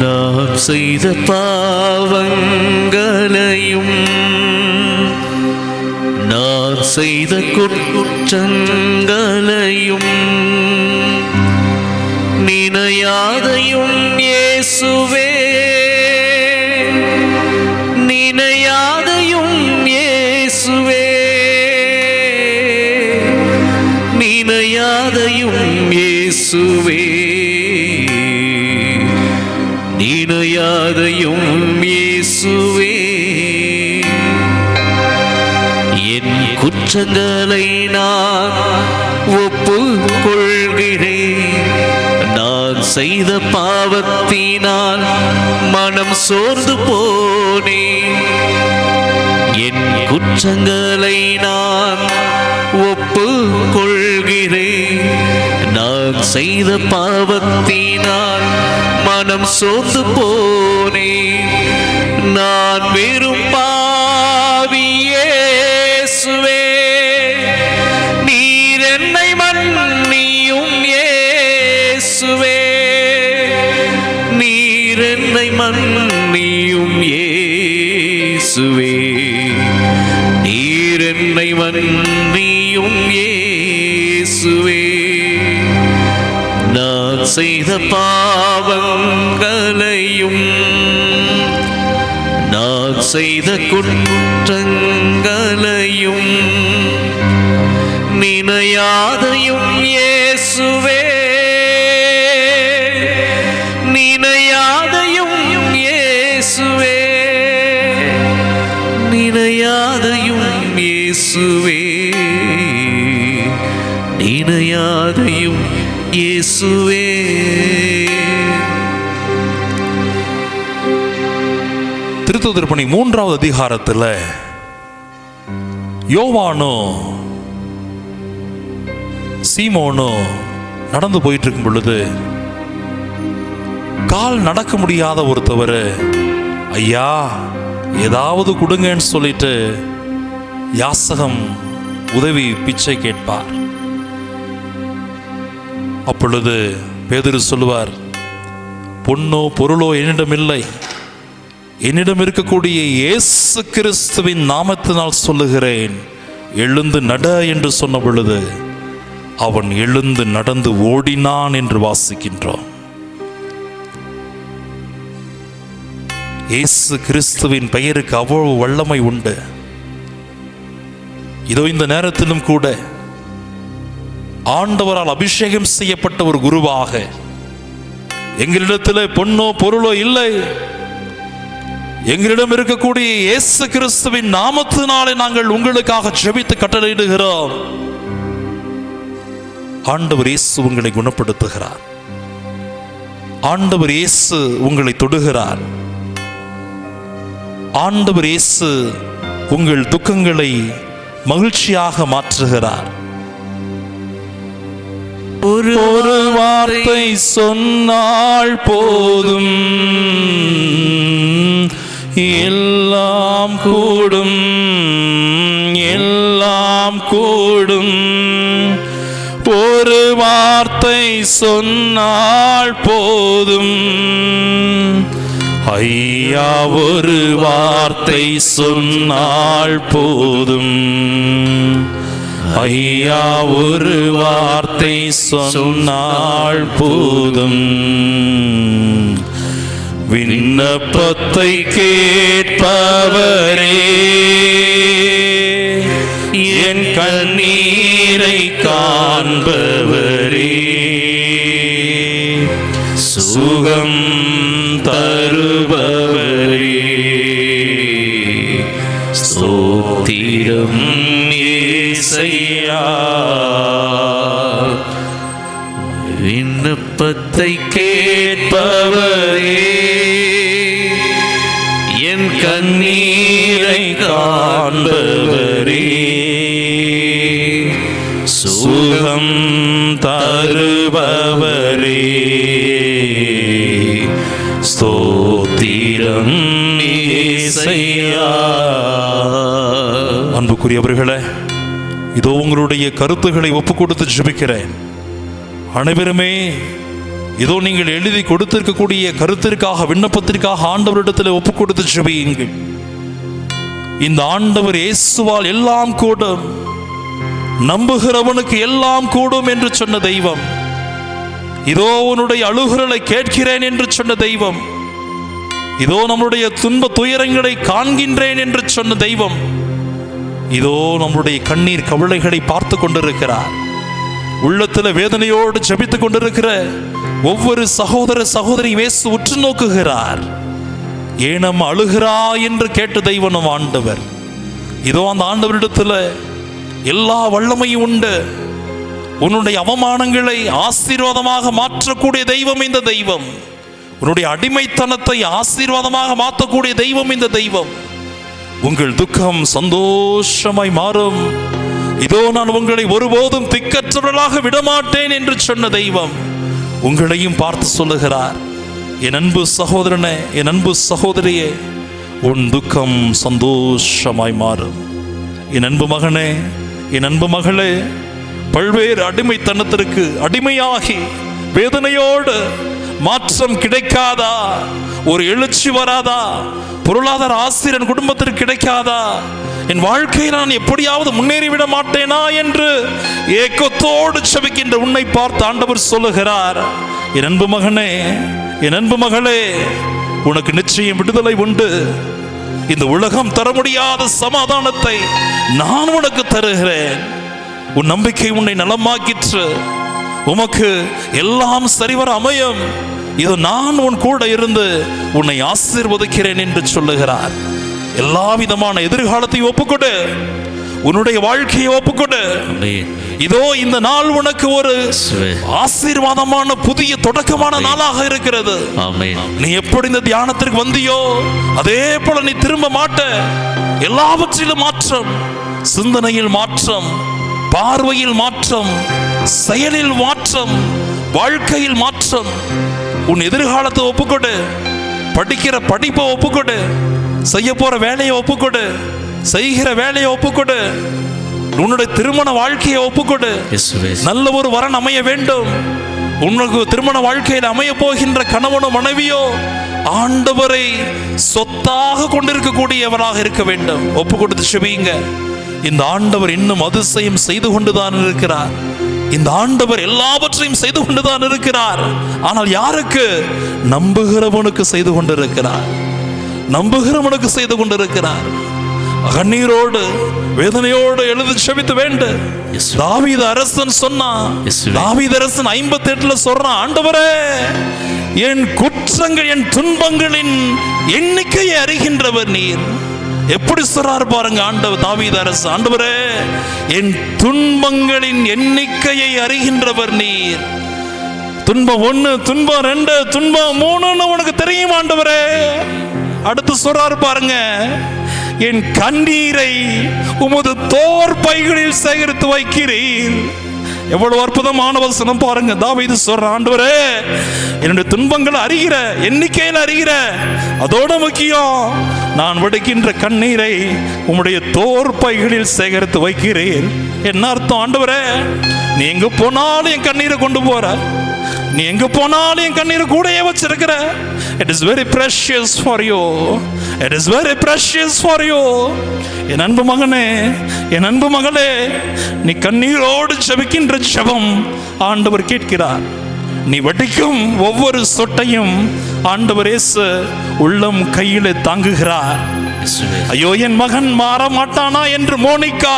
நாம் செய்த பாவங்களையும் நான் செய்த குற்றங்களையும் நினையாதையும் இயேசுவே, நினையாதையும் இயேசுவே, நினையாதையும் இயேசுவே, நினையாதையும் இயேசுவே. என் குற்றங்களை நான் ஒப்புக்கொள்கிறேன். நான் செய்த பாவத்தினால் மனம் சோர்ந்து போனேன். என் குற்றங்களை நான் ஒப்புக்கொள்கிறேன். நான் செய்த பாவத்தினால் மனம் சோர்ந்து போனேன். நான் வெறும் பாவி இயேசுவே, நீர் என்னை மன்னியும் இயேசுவே, நீர் என்னை மன்னியும் இயேசுவே, நீர் என்னை மன்னியும் இயேசுவே. நான் செய்த பாவங்களையும் நான் செய்த குற்றங்களையும் நினையாதையும் இயேசுவே, நினையாதையும் இயேசுவே, நினையாதையும் இயேசுவே, நினையாதையும் இயேசுவே. திருத்தூதர் பணி 3வது அதிகாரத்தில் யோவானும் சீமோனும் நடந்து போயிட்டு இருக்கும் பொழுது கால் நடக்க முடியாத ஒருத்தவர், ஐயா ஏதாவது கொடுங்கன்னு சொல்லிட்டு யாசகம் உதவி பிச்சை கேட்பார். அப்பொழுது பேதுரு சொல்லுவார், பொன்னோ பொருளோ என்னிடம் இல்லை, என்னிடம் இருக்கக்கூடிய இயேசு கிறிஸ்துவின் நாமத்தினால் சொல்லுகிறேன், எழுந்து நட என்று சொன்ன பொழுது அவன் எழுந்து நடந்து ஓடினான் என்று வாசிக்கின்றோம். இயேசு கிறிஸ்துவின் பெயருக்கு அவ்வளவு வல்லமை உண்டு. இதோ இந்த நேரத்திலும் கூட ஆண்டவரால் அபிஷேகம் செய்யப்பட்ட ஒரு குருவாக, எங்களிடத்தில் பொன்னோ பொருளோ இல்லை, எங்களிடம் இருக்கக்கூடிய இயேசு கிறிஸ்துவின் நாமத்தினாலே நாங்கள் உங்களுக்காக ஜெபித்து கட்டளையிடுகிறோம். ஆண்டவர் இயேசு உங்களை குணப்படுத்துகிறார். ஆண்டவர் இயேசு உங்களை தொடுகிறார். ஆண்டவர் இயேசு உங்கள் துக்கங்களை மகிழ்ச்சியாக மாற்றுகிறார். ஒரு வார்த்தை சொன்னால் போதும், எல்லாம் கூடும். கூடும். ஒரு வார்த்தை சொன்னால் போதும் ஐயா, ஒரு வார்த்தை சொன்னால் போதும் ஐயா, ஒரு வார்த்தை சொன்னால் போதும். விண்ணப்பத்தை கேட்பவரே, என் கண்ணீரை காண்பவரே, சுகம் தருபவரே, ஸ்தோத்திரம் இயேசையா. விண்ணப்பத்தை கேட்பவரே, என் கண்ணீரை காண்பவரே, சுகம் தருபவரே, ஸ்தோத்திரம் இயேசையா. அன்புக்குரியவர்களே, இதோ உங்களுடைய கருத்துக்களை ஒப்புக் கொடுத்து ஜெபிக்கிறேன். அனைவருமே இதோ நீங்கள் எழுதி கொடுத்திருக்கக்கூடிய கருத்திற்காக, விண்ணப்பத்திற்காக ஆண்டவரிடத்தில் ஒப்புக் கொடுத்து ஜெபியுங்கள். இந்த ஆண்டவர் இயேசுவால் எல்லாம் கூடும், நம்புகிறவனுக்கு எல்லாம் கூடும் என்று சொன்ன தெய்வம், இதோ உன்னுடைய அழுகுரலை கேட்கிறேன் என்று சொன்ன தெய்வம், இதோ நம்முடைய துன்ப துயரங்களை காண்கின்றேன் என்று சொன்ன தெய்வம், இதோ நம்முடைய கண்ணீர் கவலைகளை பார்த்து கொண்டிருக்கிறார். உள்ளத்தில் வேதனையோடு ஜெபித்துக் கொண்டிருக்கிற ஒவ்வொரு சகோதர சகோதரி இயேசு உற்று நோக்குகிறார். ஏனம் அழுகிறாய் என்று கேட்ட தெய்வம் நம் ஆண்டவர். இதோ அந்த ஆண்டவரிடத்தில் எல்லா வல்லமையும் உண்டு. உன்னுடைய அவமானங்களை ஆசீர்வாதமாக மாற்றக்கூடிய தெய்வம் இந்த தெய்வம். உன்னுடைய அடிமைத்தனத்தை ஆசீர்வாதமாக மாற்றக்கூடிய தெய்வம் இந்த தெய்வம். உங்கள் துக்கம் சந்தோஷமாய் மாறும். இதோ நான் உங்களை ஒருபோதும் திக்கற்றவர்களாக விடமாட்டேன் என்று சொன்ன தெய்வம் உங்களையும் பார்த்து சொல்லுகிறார். என் அன்பு சகோதரனே, என் அன்பு சகோதரியே, உன் துக்கம் சந்தோஷமாய் மாறும். என் அன்பு மகனே, என் அன்பு மகளே, பல்வேறு அடிமைத்தனத்திற்கு அடிமையாகி வேதனையோடு மாற்றம் கிடைக்காதா? ஒரு எழுச்சி வராதா? பொருளாதார ஆசிரியர் குடும்பத்திற்கு கிடைக்காதா? என் வாழ்க்கையை நான் எப்படியாவது முன்னேறிவிட மாட்டேனா என்று ஏக்கத்தோடு செபிக்கின்ற உன்னை பார்த்து ஆண்டவர் சொல்லுகிறார், என் அன்பு மகனே, என் அன்பு மகளே, உனக்கு நிச்சயம் விடுதலை உண்டு. இந்த உலகம் தர முடியாத சமாதானத்தை நான் உனக்கு தருகிறேன். உன் நம்பிக்கை உன்னை நலமாக்கிற்று. உமக்கு எல்லாம் சரிவர அமையும். இது நான் உன் கூட இருந்து உன்னை ஆசீர்வதிக்கிறேன் என்று சொல்லுகிறார். எல்லா விதமான எதிர்காலத்தையும் ஒப்புக்கொடு. உன்னுடைய வாழ்க்கையை ஒப்புக்கொடு. இதோ இந்த நாள் உனக்கு ஒரு ஆசீர்வாதமான புதிய தொடக்கமான நாளாக இருக்கிறது. நீ எப்படி இந்த தியானத்திற்கு வந்தியோ அதே போல நீ திரும்ப மாட்ட. எல்லாவற்றிலும் மாற்றம், சிந்தனையில் மாற்றம், பார்வையில் மாற்றம், செயலில் மாற்றம், வாழ்க்கையில் மாற்றம். உன் எதிர்காலத்தை ஒப்புக்கொடு. படிக்கிற படிப்பை ஒப்புக்கொடு. செய்ய போற வேலையை ஒப்புக்கொடு. செய்கிற வேலையை ஒப்புக்கொடு. உன்னுடைய திருமண வாழ்க்கையை ஒப்புக்கொடு. நல்ல ஒரு வரன் அமைய வேண்டும். உனக்கு திருமண வாழ்க்கையில் அமைய போகின்ற கணவனோ மனைவியோ ஆண்டவரை சொத்தாக கொண்டிருக்கக்கூடியவராக இருக்க வேண்டும். ஒப்பு கொடுத்து செபியுங்க. இந்த ஆண்டவர் இன்னும் அதிசயம் செய்து கொண்டுதான் இருக்கிறார். இந்த ஆண்டவர் எல்லாவற்றையும் செய்து கொண்டுதான் இருக்கிறார். ஆனால் யாருக்கு? நம்புகிறவனுக்கு செய்து கொண்டிருக்கிறார். நம்புகிறவனுக்கு செய்து கொண்டிருக்கிறார். கண்ணீரோடு வேதனையோடு எழுதி செபித்து வேண்டு. தாவீது அரசன் சொன்னான். தாவீது அரசன் 58 சொல்றான், ஆண்டவரே, என் குற்றங்கள் என் துன்பங்களின் எண்ணிக்கையை அறிகின்றவர் நீர். எப்படி சொல்றாரு பாருங்க ஆண்டவர் தாவீது அரசு. ஆண்டவரே, என் துன்பங்களின் எண்ணிக்கையை அறிகின்றவர் நீர். துன்பம் 1, துன்பம் 2, துன்பம் 3 உனக்கு தெரியும் ஆண்டவரே. அடுத்து சொல்றாரு பாருங்க, என் கண்ணீரை உமது தோற்பைகளில் சேகரித்து வைக்கிறீர். எவ்வளவு அற்புதமான வசனம் பாருங்க. தாவீது சொல்றான், ஆண்டவரே என்னுடைய துன்பங்களை அறிகிற, எண்ணிக்கையில் அறிகிற, அதோட முக்கியம் நான் வடிக்கின்ற கண்ணீரை உம்முடைய தோற்பைகளில் சேகரித்து வைக்கிறீர். என்ன அர்த்தம்? ஆண்டவரே நீ எங்க போனாலும் என் கண்ணீரை கொண்டு போற, நீ எங்க போனாலும் என் கண்ணீரை கூடயே வச்சிருக்கிற. It is very precious for you. It is very precious for you. என் அன்பு மகனே, என் அன்பு மகளே, நீ கண்ணீரோடு ஜெபிக்கின்ற ஜெபம் ஆண்டவர் கேட்கிறார். நீ வடிக்கும் ஒவ்வொரு சொட்டையும் ஆண்டவர் இயேசு உள்ளம் கையிலே தாங்குகிறார். ஐயோ என் மகன் மாற மாட்டானா என்று மோனிகா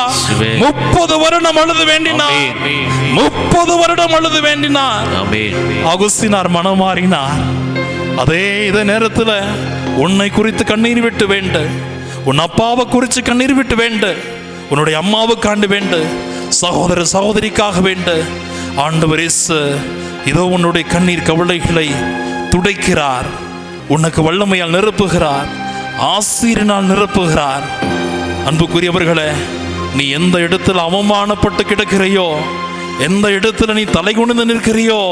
30 வருடம் அழுது வேண்டினார். 30 வருடம் அழுது வேண்டினார். அகுஸ்தினார் மனம் மாறினார். அதே இதே நேரத்தில் உன்னை குறித்து கண்ணீர் விட்டு வேண்டு, உன் அப்பாவை குறித்து கண்ணீர் விட்டு வேண்டு, உன்னுடைய அம்மாவுக்காண்டு வேண்டு, சகோதர சகோதரிக்காக வேண்டு. ஆண்டவர் இயேசு இதோ உன்னுடைய கண்ணீர் கவலைகளை துடைக்கிறார். உனக்கு வல்லமையால் நிரப்புகிறார், ஆசீரினால் நிரப்புகிறார். அன்புக்குரியவர்களே, நீ எந்த இடத்துல அவமானப்பட்டு கிடக்கிறையோ, எந்த இடத்துல நீ தலை குனிந்து நிற்கிறியோ,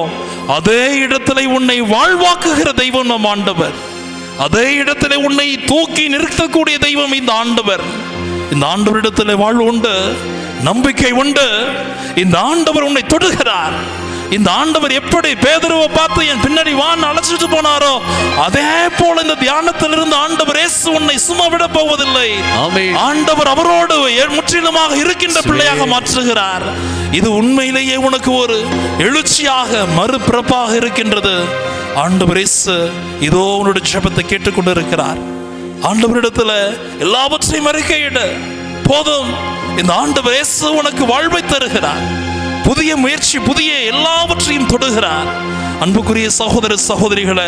அதே இடத்துல உன்னை வாழ்வாக்குகிற தெய்வம் நம் ஆண்டவர். அதே இடத்துல உன்னை தூக்கி நிறுத்தக்கூடிய தெய்வம் இந்த ஆண்டவர். இந்த ஆண்டவரிடத்துல வாழ்வு உண்டு, நம்பிக்கை உண்டு. இந்த ஆண்டவர் உன்னை தொடுகிறார். இந்த ஆண்டவர் எப்படி பேதுருவை பார்த்து என் பின்னாடி வான்னு அழைச்சிட்டு போனாரோ, அதே போல இந்த தியானத்தில் இருந்து ஆண்டவர் இயேசு உன்னை சும்மா விட போவதில்லை. ஆண்டவர் அவரோடு முற்றிலுமாக இருக்கின்ற பிள்ளையாக மாற்றுகிறார். இது உண்மையிலேயே உனக்கு ஒரு எழுச்சியாக மறுபிறப்பாக இருக்கின்றது. ஆண்டவர் இயேசு இதோ உன்னுடைய ஜெபத்தை கேட்டுக்கொண்டு இருக்கிறார். ஆண்டவரிடத்துல எல்லாவற்றையும் அறிக்கையிடு. போதும், இந்த ஆண்டவர் இயேசு உனக்கு வாழ்வை தருகிறார். புதிய முயற்சி, புதிய எல்லாவற்றையும் தொடுகிறார். அன்புக்குரிய சகோதர சகோதரிகளே,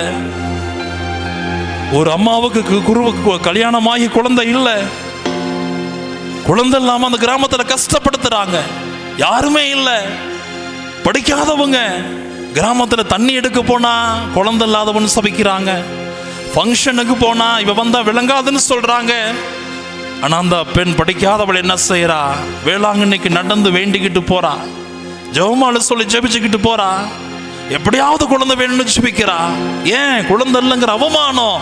ஒரு அம்மாவுக்கு கல்யாணமாகி குழந்தை இல்லை, குழந்தை இல்லாம அந்த கிராமத்துல கஷ்டப்படுத்துறாங்க. யாருமே இல்லை, படிக்காதவங்க. கிராமத்துல தண்ணி எடுக்க போனா குழந்தை இல்லாதவன்னு சபிக்கிறாங்க. ஃபங்க்ஷனுக்கு போனா இவ வந்தா விளங்காதுன்னு சொல்றாங்க. ஆனா அந்த பெண் படிக்காதவள் என்ன செய்யறா? வேளாங்கண்ணிக்கு நடந்து வேண்டிக்கிட்டு போறா, ஜெபமால சொல்லி ஜெபிச்சுக்கிட்டு போறா. எப்படியாவது குழந்தை வேணும்னு ஜெபிக்கிறா. ஏன்? குழந்தை இல்லைங்கிற அவமானம்.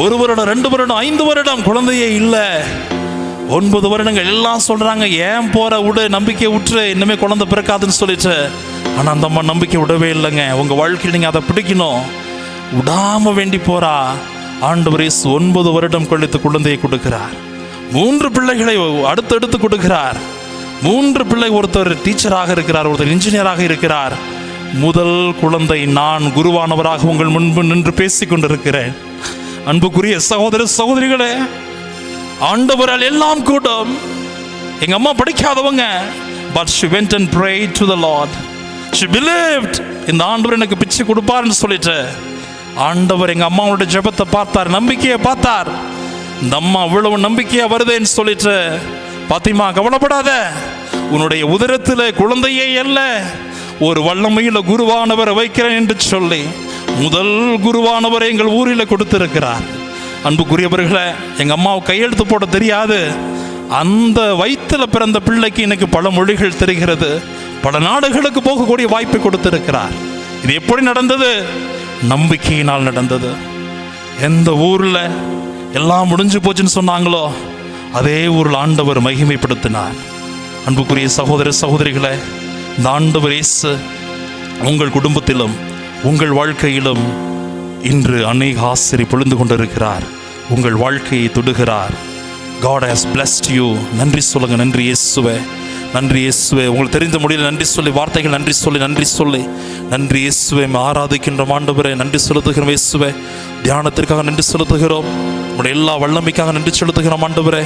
1 வருடம், 2 வருடம், 5 வருடம் குழந்தையே இல்லை. 9 வருடங்கள் எல்லாம் சொல்றாங்க, ஏன் போற, விடு, நம்பிக்கை விட்டுரு, இன்னுமே குழந்தை பிறக்காதுன்னு சொல்லிட்டு. ஆனா அந்த அம்மா நம்பிக்கை விடவே இல்லைங்க. உங்க வாழ்க்கையில் நீங்க அதை பிடிக்கணும், விடாம வேண்டி போறா. ஆண்டவர் இயேசு 9 வருடம் கழித்து குழந்தையை கொடுக்கிறார். 3 பிள்ளைகளை அடுத்தடுத்து கொடுக்கிறார். 3 பிள்ளை, ஒருத்தர் டீச்சராக இருக்கிறார், ஒருத்தர் இன்ஜினியராக இருக்கிறார். முதல் குழந்தை, நான் குருவானவராக உங்கள் முன்பு நின்று பேசிக் கொண்டிருக்கிறேன். அன்புக்குரிய சகோதர சகோதரிகளே, ஆண்டவரால் எல்லாம் கூடும். எங்க அம்மா படிக்காதவங்க, but she went and prayed to the Lord. She believed. இந்த ஆண்டவர் எனக்கு பிச்சை கொடுப்பார்னு சொல்லிட்டு ஆண்டவர் எங்க அம்மாவோட ஜெபத்தை பார்த்தார், நம்பிக்கையை பார்த்தார். இந்த அம்மா அவ்வளவு நம்பிக்கையா வருதுன்னு சொல்லிட்டு, பாத்திமா கவலைப்படாத, உன்னுடைய உதரத்தில் குழந்தையே அல்ல, ஒரு வல்லமையில குருவானவரை வைக்கிறேன் என்று சொல்லி முதல் குருவானவரை எங்கள் ஊரில் கொடுத்திருக்கிறார். அன்புக்குரியவர்களே, எங்க அம்மாவுக்கு கையெழுத்து போட தெரியாது. அந்த வயிற்றுல பிறந்த பிள்ளைக்கு எனக்கு பல மொழிகள் தெரிகிறது, பல நாடுகளுக்கு போகக்கூடிய வாய்ப்பை கொடுத்திருக்கிறார். இது எப்படி நடந்தது? நம்பிக்கையினால் நடந்தது. எந்த ஊர்ல எல்லாம் முடிஞ்சு போச்சுன்னு சொன்னாங்களோ, அதே ஊரில் ஆண்டவர் மகிமைப்படுத்தினார். அன்புக்குரிய சகோதர சகோதரிகளே, இந்த ஆண்டவர் இயேசு உங்கள் குடும்பத்திலும் உங்கள் வாழ்க்கையிலும் இன்று அநேக ஆசிரியை பொழிந்து கொண்டிருக்கிறார். உங்கள் வாழ்க்கையை தொடுகிறார். God has blessed you. நன்றி சொல்லுங்க. நன்றி இயேசுவே, நன்றி இயேசுவே. உங்களுக்கு தெரிந்த முடியல நன்றி சொல்லி, வார்த்தைகள் நன்றி சொல்லி, நன்றி சொல்லி, நன்றி இயேசுவே. ஆராதிக்கின்ற ஆண்டவரே நன்றி செலுத்துகிறோம். இயேசுவே, தியானத்திற்காக நன்றி செலுத்துகிறோம். உங்களுடைய எல்லா வல்லமைக்காக நன்றி செலுத்துகிறோம் ஆண்டவரே.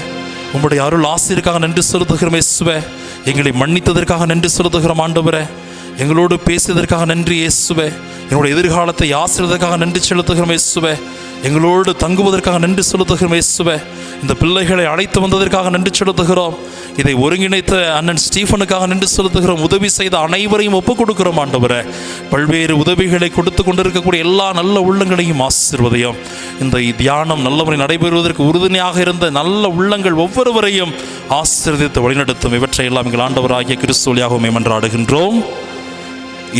உங்களுடைய அருள் ஆசிரியருக்காக நன்றி செலுத்துகிறோம் இயேசுவே. எங்களை மன்னித்ததற்காக நன்றி செலுத்துகிறோம் ஆண்டவரே. எங்களோடு பேசியதற்காக நன்றி இயேசுவே. என்னுடைய எதிர்காலத்தை ஆசிரியதற்காக நன்றி செலுத்துகிறோம் இயேசுவே. எங்களோடு தங்குவதற்காக நன்றி செலுத்துகிறோம் இயேசுவே. இந்த பிள்ளைகளை அழைத்து வந்ததற்காக நன்றி செலுத்துகிறோம். இதை ஒருங்கிணைத்த அண்ணன் ஸ்டீஃபனுக்காக நன்றி செலுத்துகிறோம். உதவி செய்த அனைவரையும் ஒப்புக் கொடுக்கிறோம் ஆண்டவரே. பல்வேறு உதவிகளை கொடுத்து கொண்டிருக்கக்கூடிய எல்லா நல்ல உள்ளங்களையும் ஆசீர்வதியும். இந்த தியானம் நல்லவரை நடைபெறுவதற்கு உறுதுணையாக இருந்த நல்ல உள்ளங்கள் ஒவ்வொருவரையும் ஆசீர்வதித்து வழிநடத்தும். இவற்றை எல்லாம் எங்கள் ஆண்டவராகிய கிறிஸ்து வழியாக மன்றாடுகின்றோம்.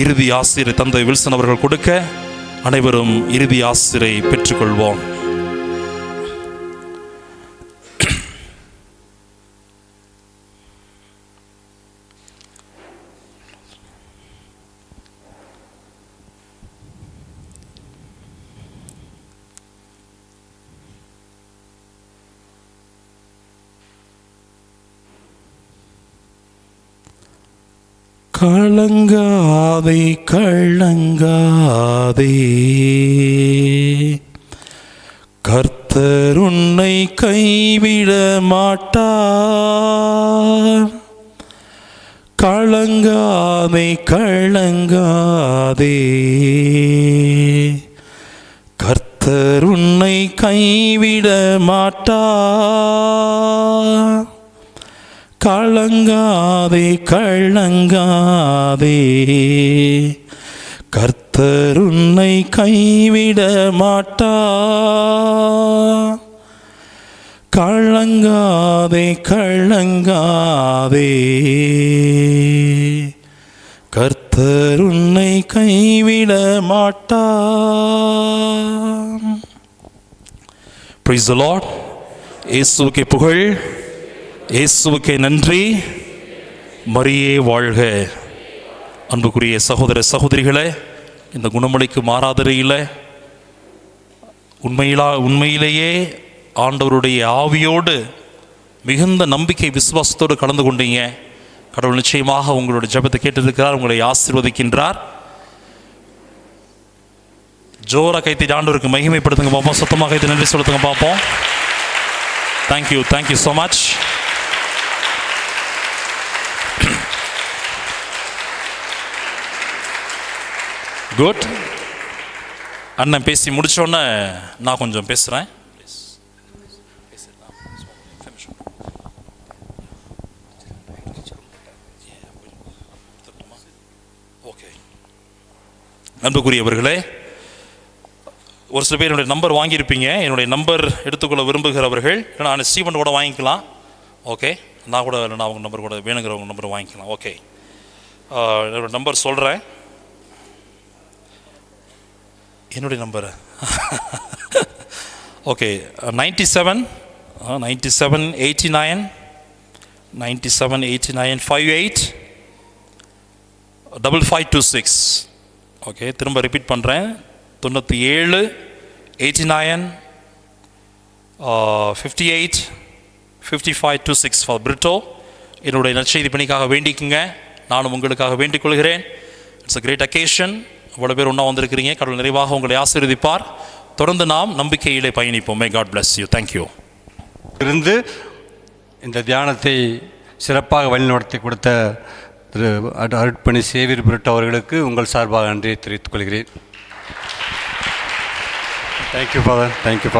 இறுதி ஆசிரியர் தந்தை வில்சன் அவர்கள் கொடுக்க அனைவரும் இறுதி ஆசிரியை பெற்றுக்கொள்வோம். கலங்காதே கலங்காதே, கர்த்தர் உன்னை கைவிட மாட்டார். கலங்காதே கலங்காதே, கர்த்தர் உன்னை கைவிட மாட்டார். கலங்காதே கலங்காதே, கர்த்தர் உன்னை கைவிட மாட்டார். கலங்காதே கலங்காதே, கர்த்தர் உன்னை கைவிட மாட்டார். Praise the Lord. இயேசுவுக்கே புகழ், இயேசுவுக்கே நன்றி, மரியே வாழ்க. அன்புக்குரிய சகோதர சகோதரிகளே, இந்த குணமளிக்கு மாறாதிரையில் உண்மையிலேயே ஆண்டவருடைய ஆவியோடு மிகுந்த நம்பிக்கை விசுவாசத்தோடு கலந்து கொண்டீங்க. கடவுள் நிச்சயமாக உங்களுடைய ஜெபத்தை கேட்டிருக்கிறார், உங்களை ஆசீர்வதிக்கின்றார். ஜோரா கைத்தி ஆண்டவருக்கு மகிமைப்படுத்துங்க பார்ப்போம். சத்தமாக கைத்து நன்றி செலுத்துங்க பார்ப்போம். Thank you so much. குட். அண்ணன் பேசி முடித்தோடனே நான் கொஞ்சம் பேசுகிறேன். ஓகே. அன்புக்குரியவர்களே, ஒரு சில பேர் என்னுடைய நம்பர் வாங்கியிருப்பீங்க. என்னுடைய நம்பர் எடுத்துக்கொள்ள விரும்புகிறவர்கள் நான் ஸ்டீவன் கூட வாங்கிக்கலாம். ஓகே, நான் அவங்க நம்பர் கூட வேணுங்கிறவங்க நம்பர் வாங்கிக்கலாம். ஓகே, என்னோடய நம்பர் சொல்கிறேன். என்னுடைய நம்பர் ஓகே, 97 89 58 5526. ஓகே, திரும்ப ரிப்பீட் பண்ணுறேன். 97 89 58 5526 ஃபார் பிரிட்டோ. என்னுடைய நற்செய்தி பணிக்காக வேண்டிக்குங்க. நானும் உங்களுக்காக வேண்டிக் கொள்கிறேன். It's a great occasion. இவ்வளோ பேர் ஒன்றா வந்திருக்கிறீங்க. கடவுள் நிறைவாக உங்களை ஆசீர்வதிப்பார். தொடர்ந்து நாம் நம்பிக்கையிலே பயணிப்போம். May God bless you. Thank you. இருந்து இந்த தியானத்தை சிறப்பாக வழிநடத்தி கொடுத்த திரு அருட்பணி சேவியர் பிரிட்டோ அவர்களுக்கு உங்கள் சார்பாக நன்றியை தெரிவித்துக் கொள்கிறேன். Thank you father. Thank you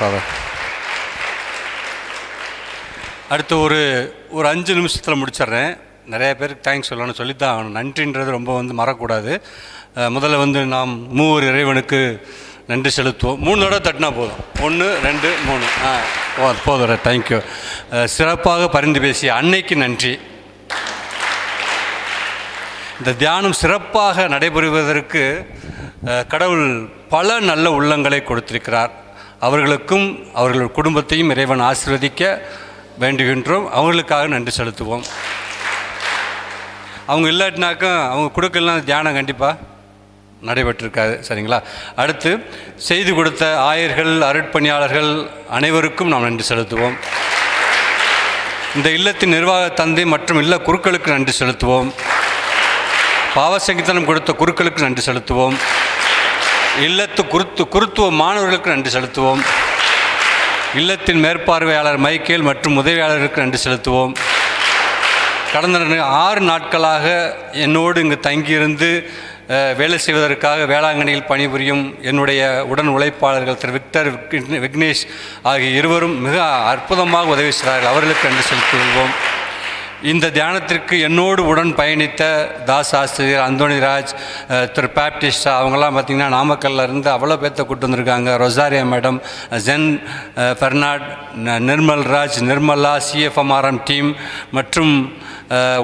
father. அடுத்து ஒரு 5 நிமிஷத்தில் முடிச்சிட்றேன். நிறைய பேருக்கு தேங்க்ஸ் சொல்லணும்னு சொல்லி தான் ஆகணும். நன்றின்றது ரொம்ப மறக்கக்கூடாது. முதல்ல நாம் மூவர் இறைவனுக்கு நன்றி செலுத்துவோம். 3 தடவை தட்டினா போதும். 1 2 3 போதும். தேங்க்யூ. சிறப்பாக பரிந்து பேசிய அன்னைக்கு நன்றி. இந்த தியானம் சிறப்பாக நடைபெறுவதற்கு கடவுள் பல நல்ல உள்ளங்களை கொடுத்திருக்கிறார். அவர்களுக்கும் அவர்கள் குடும்பத்தையும் இறைவன் ஆசீர்வதிக்க வேண்டுகின்றோம். அவர்களுக்காக நன்றி செலுத்துவோம். அவங்க இல்லாட்டினாக்கா அவங்க கொடுக்கலாம் தியானம் கண்டிப்பாக நடைபெற்றிருக்காது. சரிங்களா? அடுத்து செய்து கொடுத்த ஆயர்கள், அருட்பணியாளர்கள் அனைவருக்கும் நாம் நன்றி செலுத்துவோம். இந்த இல்லத்தின் நிர்வாக தந்தை மற்றும் இல்ல குருக்களுக்கு நன்றி செலுத்துவோம். பாவசங்கீதனம் கொடுத்த குருக்களுக்கு நன்றி செலுத்துவோம். இல்லத்து குருத்துவ மாணவர்களுக்கு நன்றி செலுத்துவோம். இல்லத்தின் மேற்பார்வையாளர் மைக்கேல் மற்றும் உதவியாளருக்கு நன்றி செலுத்துவோம். கடந்த 6 நாட்களாக என்னோடு இங்கு தங்கியிருந்து வேலை செய்வதற்காக வேளாங்கண்ணியில் பணிபுரியும் என்னுடைய உடன் உழைப்பாளர்கள் திரு விக்டர், விக்னேஷ் ஆகிய இருவரும் மிக அற்புதமாக உதவி செய்கிறார்கள். அவர்களுக்கு நன்றி செலுத்திக் கொள்வோம். இந்த தியானத்திற்கு என்னோடு உடன் பயணித்த தாஸ் ஆசிரியர், அந்தோணிராஜ், திரு பேப்டிஸ்டா, அவங்கெல்லாம் பார்த்திங்கன்னா நாமக்கல்ல இருந்து அவ்வளோ பேர்த்த கூட்டு வந்திருக்காங்க. Rosaria madam, Jen Bernard, Nirmalraj, Nirmala, CFMRM team மற்றும்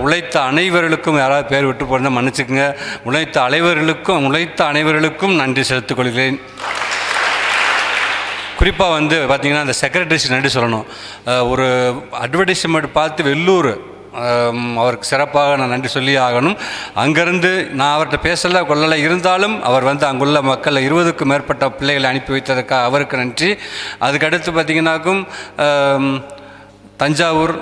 உழைத்த அனைவர்களுக்கும், யாராவது பேர் விட்டு போனால் மன்னிச்சுக்குங்க, உழைத்த அனைவர்களுக்கும் நன்றி செலுத்திக் கொள்கிறேன். குறிப்பாக பார்த்திங்கன்னா அந்த செக்ரட்டரிஸ் நன்றி சொல்லணும். ஒரு அட்வர்டைஸ்மெண்ட் பார்த்து வெள்ளூர் அவருக்கு சிறப்பாக நான் நன்றி சொல்லி ஆகணும். அங்கேருந்து நான் அவர்கிட்ட பேசலை கொள்ளலை, இருந்தாலும் அவர் அங்குள்ள மக்கள் 20க்கும் மேற்பட்ட பிள்ளைகளை அனுப்பி வைத்ததற்காக அவருக்கு நன்றி. அதுக்கடுத்து பார்த்திங்கனாக்கும் தஞ்சாவூர்,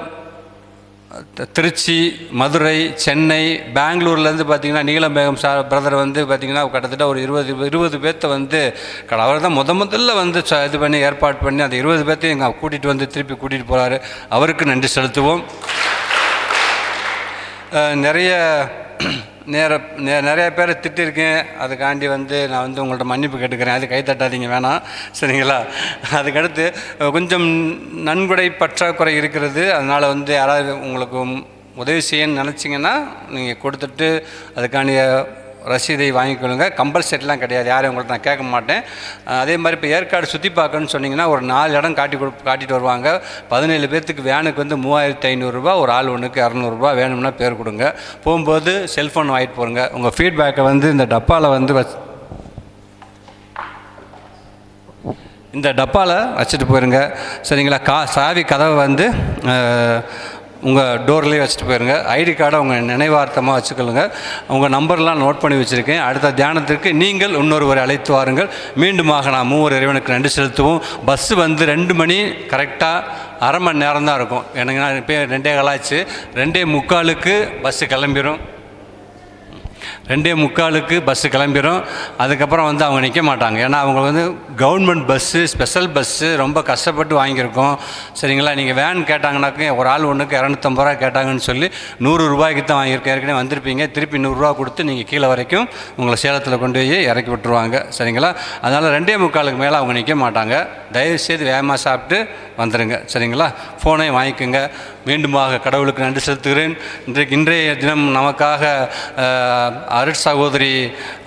திருச்சி, மதுரை, சென்னை, பெங்களூர்லேருந்து பார்த்திங்கன்னா நீலமேகம் பிரதர் பார்த்திங்கன்னா கிட்டத்தட்ட ஒரு 20 பேர்த்த அவர் தான் முதல்ல இது பண்ணி ஏற்பாடு பண்ணி அந்த 20 பேர்த்தையும் எங்கள் கூட்டிகிட்டு திருப்பி கூட்டிகிட்டு போகிறாரு. அவருக்கு நன்றி செலுத்துவோம். நிறைய பேரை திட்டிருக்கேன். அதுக்காண்டி நான் உங்கள்கிட்ட மன்னிப்பு கேட்டுக்கிறேன். அது கை தட்டாதீங்க வேணாம், சரிங்களா? அதுக்கடுத்து கொஞ்சம் நன்கொடை பற்றாக்குறை இருக்கிறது. அதனால் யாராவது உங்களுக்கு உதவி செய்யணும்னு நினச்சிங்கன்னா நீங்கள் கொடுத்துட்டு அதுக்காண்டிய ரசீதை வாங்கிக்கொள்ளுங்க. கம்பல்சரிலாம் கிடையாது, யாரையும் உங்கள்கிட்ட நான் கேட்க மாட்டேன். அதே மாதிரி இப்போ ஏற்காடு சுற்றி பார்க்கணுன்னு சொன்னிங்கன்னா ஒரு 4 இடம் காட்டிட்டு வருவாங்க. 17 பேர்த்துக்கு வேனுக்கு 3500 ரூபா, ஒரு ஆள் ஒன்றுக்கு 200 ரூபா. வேணும்னா பேர் கொடுங்க. போகும்போது செல்ஃபோன் வாங்கிட்டு போகிறங்க. உங்கள் ஃபீட்பேக்கை இந்த டப்பாவில் வச்சுட்டு போயிருங்க, சரிங்களா? சாவி கதவை உங்கள் டோர்லேயே வச்சுட்டு போயிருங்க. ஐடி கார்டை உங்கள் நினைவார்த்தமாக வச்சுக்கொள்ளுங்க. உங்கள் நம்பர்லாம் நோட் பண்ணி வச்சுருக்கேன். அடுத்த தியானத்திற்கு நீங்கள் இன்னொருவரை அழைத்து வாருங்கள். மீண்டுமாக நான் 3 இறைவனுக்கு நன்றி செலுத்துவோம். பஸ்ஸு 2 மணி கரெக்டாக அரை மணி நேரம் தான் இருக்கும். எனக்கு நான் இப்போ 2:15 ஆச்சு. 2:45 பஸ்ஸு கிளம்பிடும். 2:45 பஸ்ஸு கிளம்பிடும். அதுக்கப்புறம் அவங்க நிற்க மாட்டாங்க. ஏன்னா அவங்க கவர்மெண்ட் பஸ்ஸு, ஸ்பெஷல் பஸ்ஸு, ரொம்ப கஷ்டப்பட்டு வாங்கியிருக்கோம், சரிங்களா? நீங்கள் வேன் கேட்டாங்கன்னாக்க ஒரு ஆள் ஒன்றுக்கு 250 ரூபா கேட்டாங்கன்னு சொல்லி 100 ரூபாய்க்கு தான் வாங்கியிருக்கேன். ஏற்கனவே வந்திருப்பீங்க. திருப்பி 100 ரூபா கொடுத்து நீங்கள் கீழே வரைக்கும் உங்களை சேலத்தில் கொண்டு போய் இறக்கி விட்டுருவாங்க, சரிங்களா? அதனால் 2:45 மேலே அவங்க நிற்க மாட்டாங்க. தயவுசெய்து வேகமாக சாப்பிட்டு வந்துடுங்க, சரிங்களா? ஃபோனையும் வாங்கிக்கோங்க. மீண்டுமாக கடவுளுக்கு நன்றி செலுத்துகிறேன். இன்றைய தினம் நமக்காக அருட் சகோதரி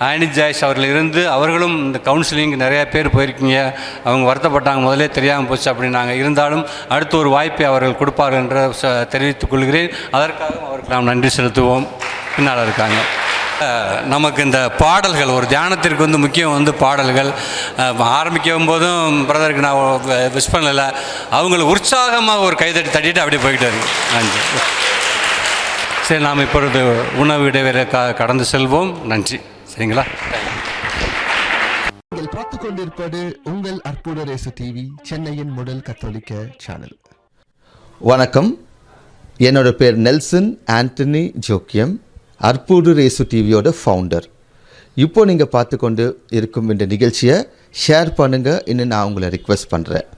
ஆனி ஜாய்ஸ் அவர்களும் இந்த கவுன்சிலிங் நிறையா பேர் போயிருக்கீங்க. அவங்க வருத்தப்பட்டாங்க, முதலே தெரியாமல் போச்சு அப்படின்னாங்க. இருந்தாலும் அடுத்த ஒரு வாய்ப்பை அவர்கள் கொடுப்பார்கள் என்று தெரிவித்துக் கொள்கிறேன். அதற்காகவும் அவருக்கு நாம் நன்றி செலுத்துவோம். பின்னால் இருக்காங்க. நமக்கு இந்த பாடல்கள் ஒரு தியானத்திற்கு முக்கியம் பாடல்கள். ஆரம்பிக்கும் போதும் பிரதருக்கு நான் விஷ் பண்ணலை. அவங்கள உற்சாகமாக ஒரு கைதட்டி தட்டிட்டு அப்படியே போய்கிட்டாரு. நன்றி. சரி, நாம் இப்பொழுது உணவு இடைவேளை கடந்து செல்வோம். நன்றி, சரிங்களா? நீங்கள் பார்த்து கொண்டிருப்பது உங்கள் அற்புத ரேசு டிவி, சென்னையின் முதல் கத்தோலிக்க சேனல். வணக்கம், என்னோட பேர் நெல்சன் ஆண்டனி ஜோக்கியம், அற்புத ரேசு டிவியோட ஃபவுண்டர். இப்போ நீங்கள் பார்த்து கொண்டு இருக்கும் இந்த நிகழ்ச்சியை ஷேர் பண்ணுங்கள் இன்னும் நான் உங்களை ரிக்வெஸ்ட் பண்ணுறேன்.